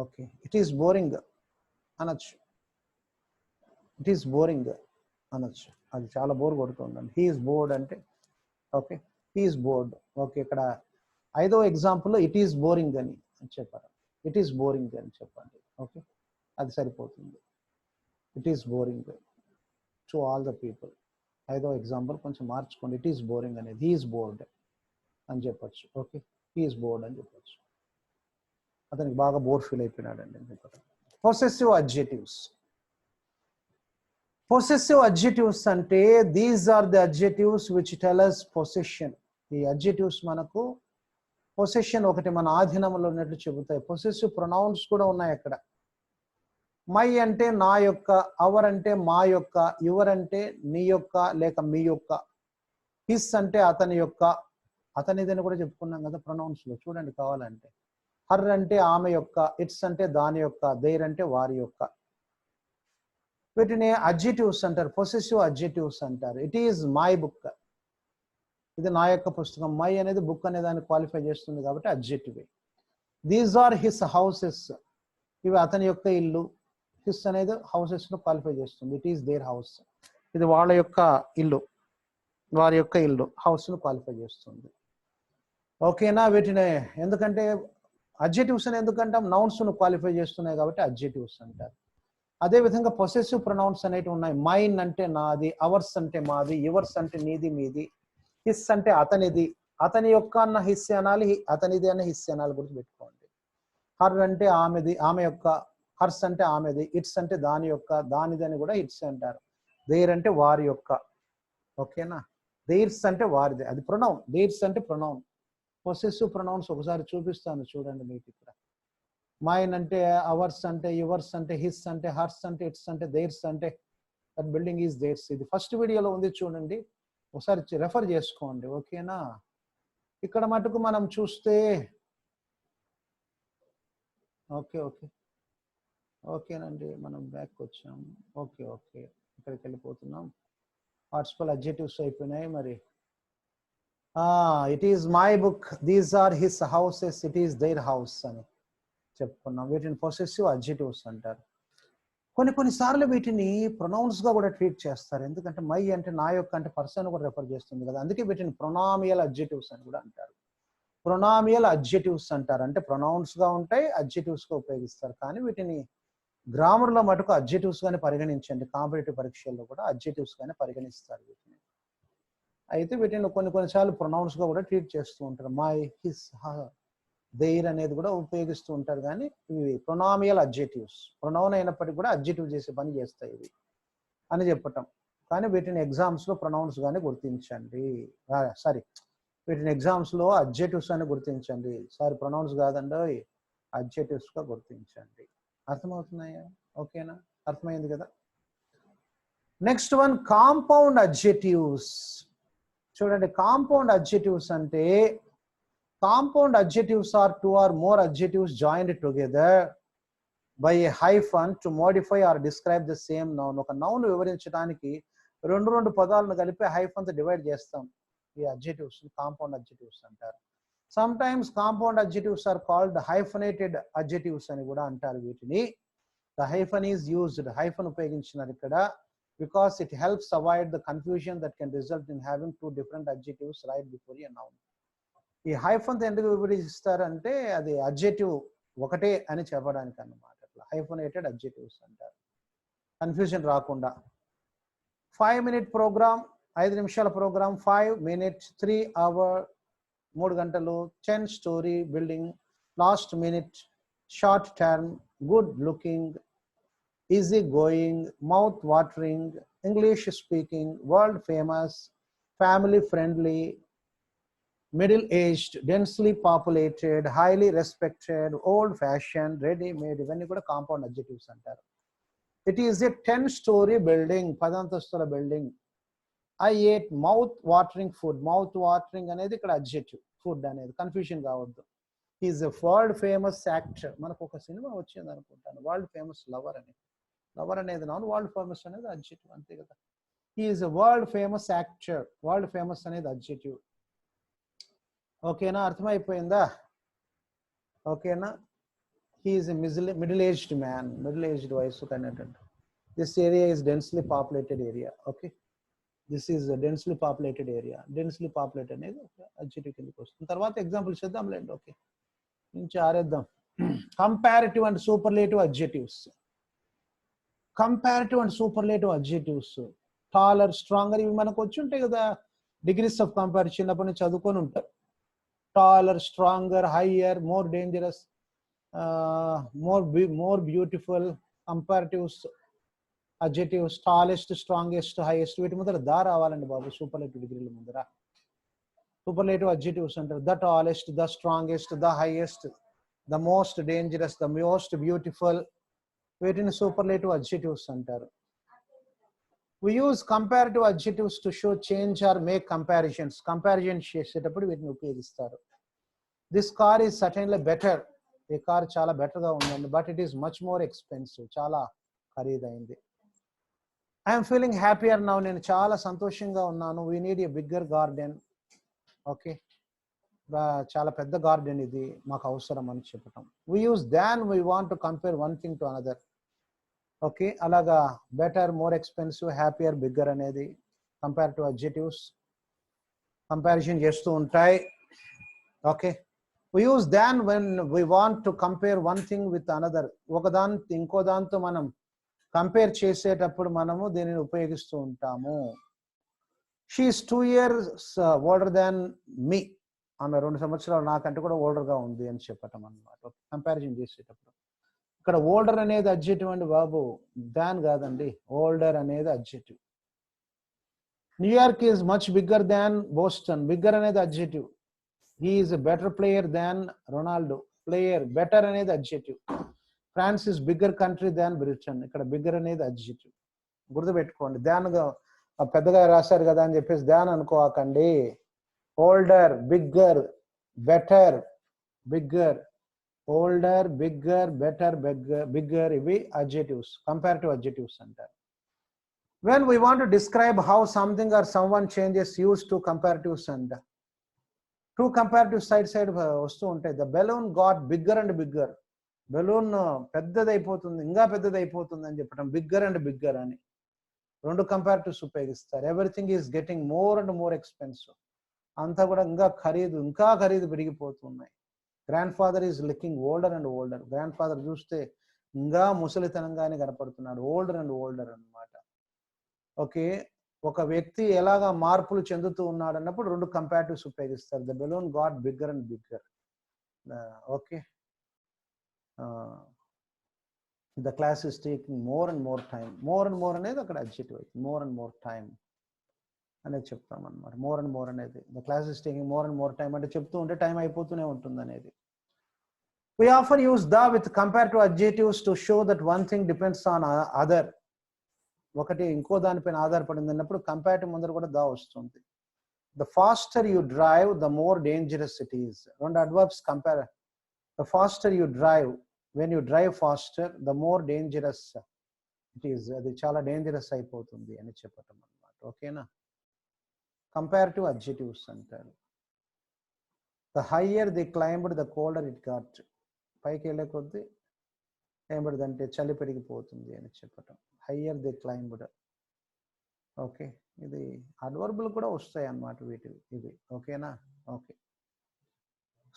Okay, it is boring అనొచ్చు, it is boring అనొచ్చు, అది చాలా bore కొడుతుందండి. He is board అంటే okay, he is board. Okay, ఇక్కడ 5వ ఎగ్జాంపుల్లో it is boring అని చెప్పారు. It is boring అని చెప్పండి. ఓకే, అది సరిపోతుంది. It is boring to all the people. 5వ ఎగ్జాంపుల్ కొంచెం మార్చుకోండి, ఇట్ ఈస్ బోరింగ్ అనేది హీ ఈస్ బోర్డ్ అని చెప్పచ్చు. ఓకే, హీ ఈస్ బోర్డ్ అని చెప్పచ్చు, అతనికి బాగా బోర్ ఫీల్ అయిపోయినాడండి అని చెప్పారు. పొసెసివ్ అడ్జెటివ్స్. పొసెసివ్ అడ్జెటివ్స్ అంటే these are the adjectives which tell us possession. ఈ అడ్జెటివ్స్ మనకు పొసెషన్ ఒకటి మన ఆధీనంలో ఉన్నట్లు చెబుతాయి. పొసెసివ్ ప్రొనౌన్స్ కూడా ఉన్నాయి అక్కడ. మై అంటే నా యొక్క, అవర్ అంటే మా యొక్క, యువర్ అంటే నీ యొక్క లేక మీ యొక్క, హిస్ అంటే అతని యొక్క, అతనిదని కూడా చెప్పుకున్నాం కదా ప్రొనౌన్స్ లో. చూడండి కావాలంటే, హర్ అంటే ఆమె యొక్క, ఇట్స్ అంటే దాని యొక్క, దేర్ అంటే వారి యొక్క. వీటిని అడ్జెటివ్స్ అంటారు, పొసెసివ్ అడ్జెటివ్స్ అంటారు. ఇట్ ఈజ్ మై బుక్, ఇది నా యొక్క పుస్తకం. మై అనేది బుక్ అనే దాన్ని క్వాలిఫై చేస్తుంది కాబట్టి adjective. These are his houses, ఇవి అతని యొక్క ఇల్లు. హిస్ అనేది హౌసెస్ ను క్వాలిఫై చేస్తుంది. ఇట్ ఈస్ దేర్ హౌస్, ఇది వాళ్ళ యొక్క ఇల్లు, వారి యొక్క ఇల్లు, హౌస్ ను క్వాలిఫై చేస్తుంది. ఓకేనా? వీటిని ఎందుకంటే అడ్జెక్టివ్స్ అని ఎందుకంటాం, నౌన్స్ ను క్వాలిఫై చేస్తున్నాయి కాబట్టి అడ్జెక్టివ్స్ అంటారు. అదే విధంగా పొసెసివ్ ప్రొనౌన్స్ అనేవి ఉన్నాయి. మైన్ అంటే నాది, అవర్స్ అంటే మాది, యువర్స్ అంటే నీది మీది, హిస్ అంటే అతనిది, అతని యొక్క అన్న హిస్ అనాలి, అతనిది అన్న హిస్ అనాలి, గుర్తుపెట్టుకోండి. హర్ అంటే ఆమెది, ఆమె యొక్క, హర్స్ అంటే ఆమెది, ఇట్స్ అంటే దాని యొక్క, దానిది అని కూడా ఇట్స్ అంటారు. దేర్ అంటే వారి యొక్క, ఓకేనా. దేర్స్ అంటే వారిది, అది ప్రొనౌన్. దేర్స్ అంటే ప్రొనౌన్. పొసెసివ్ ప్రొనౌన్స్ ఒకసారి చూపిస్తాను చూడండి మీకు ఇక్కడ. మైన్ అంటే అవర్స్ అంటే యువర్స్ అంటే హిస్ అంటే హర్స్ అంటే ఇట్స్ అంటే దేర్స్ అంటే దట్ బిల్డింగ్ ఈజ్ దేర్స్. ఇది ఫస్ట్ వీడియోలో ఉంది చూడండి, ఒకసారి రెఫర్ చేసుకోండి, ఓకేనా. ఇక్కడ మటుకు మనం చూస్తే ఓకే ఓకే ఓకేనండి, మనం బ్యాక్ వచ్చాం. ఓకే ఓకే, ఇక్కడికి వెళ్ళిపోతున్నాం. పార్టిసిపల్ అడ్జెక్టివ్స్ అయిపోయినాయి. మరి it is my book, these are his houses, it is their house అని చెప్పుకున్నాం. వీటిని పొసెసివ్ అడ్జెక్టివ్స్ అంటారు. కొన్నిసార్లు వీటిని ప్రొనౌన్స్ గా కూడా ట్రీట్ చేస్తారు. ఎందుకంటే మై అంటే నా యొక్క అంటే పర్సన్ కూడా రెఫర్ చేస్తుంది కదా, అందుకే వీటిని ప్రొనామియల్ అడ్జెక్టివ్స్ అని కూడా అంటారు. ప్రొనామియల్ అడ్జెక్టివ్స్ అంటారు, అంటే ప్రొనౌన్స్ గా ఉంటాయి, అడ్జెక్టివ్స్ గా ఉపయోగిస్తారు. కానీ వీటిని గ్రామర్ లో మటుకు అడ్జెక్టివ్స్ గానే పరిగణించండి. కాంపిటేటివ్ పరీక్షల్లో కూడా అడ్జెక్టివ్స్ గానే పరిగణిస్తారు వీటిని. అయితే వీటిని కొన్నిసార్లు ప్రొనౌన్స్ గా కూడా ట్రీట్ చేస్తూ ఉంటారు. మై, హిస్, దేర్ అనేది కూడా ఉపయోగిస్తూ ఉంటారు. కానీ ఇవి ప్రొనామియల్ అడ్జెక్టివ్స్, ప్రొనౌన్ అయినప్పటికీ కూడా అడ్జెక్టివ్ చేసే పని చేస్తాయి ఇవి అని చెప్పటం. కానీ వీటిని ఎగ్జామ్స్ లో ప్రొనౌన్స్ గానే గుర్తించండి. సారీ, వీటిని ఎగ్జామ్స్ లో అడ్జెక్టివ్స్ అని గుర్తించండి. సారీ, ప్రొనౌన్స్ కాదండి, అడ్జెక్టివ్స్ గా గుర్తించండి. అర్థమవుతున్నాయా? ఓకేనా, అర్థమైంది కదా. Next one, compound adjectives. చూడండి, కాంపౌండ్ అడ్జెక్టివ్స్ అంటే compound adjectives are two or more adjectives joined together by a hyphen to modify or describe the same noun. ఒక నౌన్ వివరించడానికి రెండు పదాలను కలిపి హైఫన్ తో డివైడ్ చేస్తాం. ఈ అడ్జెక్టివ్స్ కాంపౌండ్ అడ్జెక్టివ్స్ అంటారు. Sometimes compound adjectives are called hyphenated adjectives అని కూడా అంటారు వీటిని. The hyphen is used, hyphen ఉపయోగించినారు ఇక్కడ, because it helps avoid the confusion that can result in having two different adjectives right before a noun. ఈ hyphen ఎందుకు వివరిస్తారంటే అది adjective ఒకటే అని చెప్పడానికి అన్నమాట. అట్లా హైఫనేటెడ్ అడ్జెక్టివ్స్ అంటారు, కన్ఫ్యూజన్ రాకుండా. 5-minute ప్రోగ్రామ్, 5 నిమిషాల ప్రోగ్రామ్, 5 minutes, 3 hour, 3 గంటలు, 10 story building, last minute, short term, good looking, easy going, mouth watering, English speaking, world famous, family friendly, middle aged, densely populated, highly respected, old fashioned, ready made, ఇవన్నీ కూడా compound adjectives అంటారు. It is a 10-story building, 10 అంతస్తుల building. I ate mouth watering food, mouth watering అనేది ఇక్కడ adjective, food అనేది confusion కావద్దు. Is a world famous actor, మనకు ఒక సినిమా వచ్చింది అనుకుంటాను, వరల్డ్ ఫేమస్ లవర్ అని. లవర్ అనేది నౌన్, వరల్డ్ ఫేమస్ అనేది అడ్జెక్టివ్, అంతే కదా. He is a world famous actor, world famous అనేది అడ్జెక్టివ్. ఓకేనా, అర్థమైపోయిందా? ఓకేనా. He is a middle aged man, middle aged వయసు కనేటండి. This area is densely populated area. Okay, this is densely populated area. Densely populated అనేది adjective కిందకి వస్తుంది. తర్వాత ఎగ్జాంపుల్స్ చేద్దాంలేండి. ఓకే, నుంచి ఆరేద్దాం. Comparative and superlative adjectives. Comparative and superlative adjectives, taller, stronger, ఇవి మనకు వచ్చి ఉంటాయి కదా, డిగ్రీస్ ఆఫ్ కంపేర్ చిన్నప్పటి నుంచి చదువుకొని ఉంటారు. Taller, stronger, higher, more dangerous, more beautiful, కంపారిటివ్స్ adjectives, tallest, strongest, highest, వీటి ముందర దా రావాలండి బాబు, సూపర్లేటివ్ డిగ్రీల ముందర. సూపర్లేటివ్ అడ్జెక్టివ్స్ అంటారు the tallest, the strongest, the highest, the most dangerous, the most beautiful, వీటిని సూపర్లేటివ్ అడ్జెక్టివ్స్ అంటారు. We use comparative adjectives to show change or make comparisons. Comparisons చేసేటప్పుడు వీటిని ఉపయోగిస్తారు. This car is certainly better. ఈ car చాలా better గా ఉందండి, but it is much more expensive, చాలా ఖరీదైంది. ఐఎమ్ ఫీలింగ్ హ్యాపీయర్ నౌ, నేను చాలా సంతోషంగా ఉన్నాను. We need a bigger garden. Okay, చాలా పెద్ద గార్డెన్ ఇది, మాకు అవసరం అని చెప్పటం. We use than, we want to compare one thing to another. Okay, అలాగా better, more expensive, happier, bigger అనేది కంపారిటివ్ అడ్జెక్టివ్స్, కంపారిజన్ చేస్తూ ఉంటాయి. Okay, we use than when we want to compare one thing with another. ఒక దాని ఇంకో దాంతో మనం compare చేసేటప్పుడు మనము దీనిని ఉపయోగిస్తూ ఉంటాము. She is 2 years older than me. ఆమె 2 సంవత్సరాలు నాకంటే కూడా ఓల్డర్గా ఉంది అని చెప్పటం అన్నమాట. కంపారిజన్ చేసేటప్పుడు ఇక్కడ ఓల్డర్ అనేది అడ్జెక్టివ్ అండి బాబు, దాన్ కాదండి. ఓల్డర్ అనేది adjective. New York is much bigger than Boston. Bigger అనేది adjective. He is a better player than Ronaldo. Player better అనేది adjective. France is bigger country than Britain. ఇక్కడ బిగ్గర్ అనేది అడ్జెక్టివ్. గుర్తుపెట్టుకోండి. దాన్గా పెద్దగా రాశారు కదా అని చెప్పేసి దాన్ అనుకోకండి. Older, bigger, better, bigger, older, bigger, better, bigger ఇవి అడ్జెక్టివ్స్, కంపారిటివ్ అడ్జెక్టివ్స్ అంటారు. When we want to describe how something or someone changes, use two comparatives and two comparative side వస్తూ ఉంటాయి. The balloon got bigger and bigger. Balloon పెద్దదైపోతుంది, ఇంకా పెద్దదైపోతుంది అని చెప్పడం bigger and bigger అని. 2 కంపారిటివ్స్ ఉపయోగిస్తారు. Everything is getting more and more expensive. అంతా కూడా ఇంకా ఖరీదు పెరిగిపోతున్నాయి. Grand father is looking older and older. Grand father చూస్తే ఇంకా ముసలితనంగానే కనపడుతున్నాడు. ఓల్డర్ అండ్ ఓల్డర్ అన్నమాట. ఓకే, ఒక వ్యక్తి ఎలాగా మార్పులు చెందుతూ ఉన్నాడు అన్నప్పుడు 2 కంపారిటివ్స్ ఉపయోగిస్తారు. The balloon got bigger and bigger. Okay, the class is taking more and more time. more and more అనేది అక్కడ అడ్జెక్టివ్ అయితే more and more time అనేది చెప్తాం అన్నమాట. more and more అనేది the class is taking more and more time అంటే చెప్తూ ఉంటే టైం అయిపోతూనే ఉంటుంది అనేది. We often use the with comparative adjectives to show that one thing depends on other. ఒకటి ఇంకో దానిపైన ఆధారపడింది అన్నప్పుడు కంపారిటివ్ ముందర కూడా దా వస్తుంది. The faster you drive, the more dangerous it is. 2 adverbs compare. The faster you drive, when you drive faster, the more dangerous it is. అది చాలా డేంజరస్ అయిపోతుంది అని చెప్పటం అన్నమాట. ఓకేనా, కంపారిటివ్ అడ్జెక్టివ్స్ అంటారు. The higher they climbed, the colder it got. పైకి వెళ్ళే కొద్దీ ఏమడుదంటే చలి పెరిగిపోతుంది అని చెప్పటం. Higher they climbed. ఓకే, ఇది అడ్వర్బులు కూడా వస్తాయి అన్నమాట వీటివి ఇవి. ఓకేనా, okay.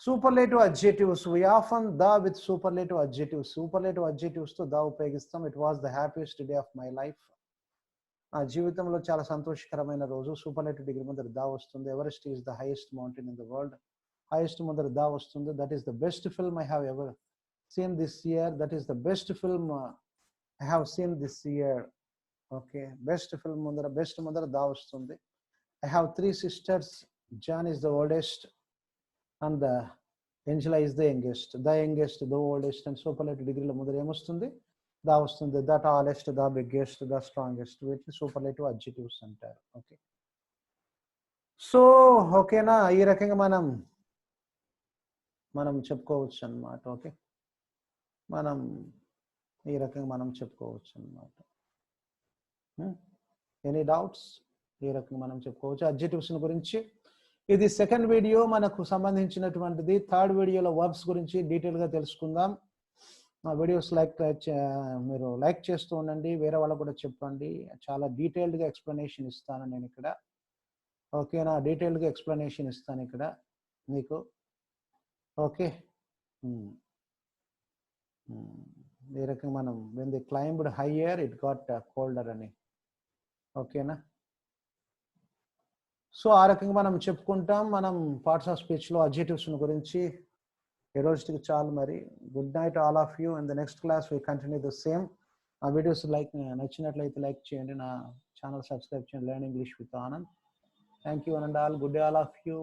Superlative adjectives. we often the with superlative adjectives. Superlative adjectives తో దా ఉపయోగిస్తాం. It was the happiest day of my life. నా జీవితంలో చాలా సంతోషకరమైన రోజు. సూపర్లేటివ్ డిగ్రీ ముందర దా వస్తుంది. Everest is the highest mountain in the world. Highest ముందర దా వస్తుంది. That is the best film I have ever seen this year. That is the best film I have seen this year. Okay, best film mundara best mundara da vastundi. I have 3 sisters. John is the oldest and the Angela is the youngest. The youngest, the oldest and superlative degree lo mundara em vastundi, da vastundi. The tallest, the biggest, the strongest, which superlative adjectives antaru. Okay, so okay na, ee rakanga మనం చెప్పుకోవచ్చు అన్నమాట. Okay, మనం ఈ రకంగా మనం చెప్పుకోవచ్చు అన్నమాట. Any doubts? ఈ రకంగా మనం చెప్పుకోవచ్చు అడ్జెక్టివ్స్ గురించి. ఇది సెకండ్ వీడియో మనకు సంబంధించినటువంటిది. థర్డ్ వీడియోలో వర్బ్స్ గురించి డీటెయిల్గా తెలుసుకుందాం. మా వీడియోస్ మీరు లైక్ చేస్తూ ఉండండి, వేరే వాళ్ళకు కూడా చెప్పండి. చాలా డీటెయిల్డ్గా ఎక్స్ప్లెనేషన్ ఇస్తాను నేను ఇక్కడ. ఓకేనా, డీటెయిల్డ్గా ఎక్స్ప్లెనేషన్ ఇస్తాను ఇక్కడ మీకు. ఓకే, ఈ రకంగా మనం when they climbed higher it got colder అని. ఓకేనా, సో ఆ రకంగా మనం చెప్పుకుంటాం మనం పార్ట్స్ ఆఫ్ స్పీచ్లో అడ్జెక్టివ్స్ గురించి. ఈ రోజుకి చాలు మరి. Good night all of you. In the next class we continue the same. ఆ వీడియోస్ నచ్చినట్లయితే లైక్ చేయండి, నా ఛానల్ సబ్స్క్రైబ్ చేయండి. Learn English with Anand. Thank you and all. Good day all of you.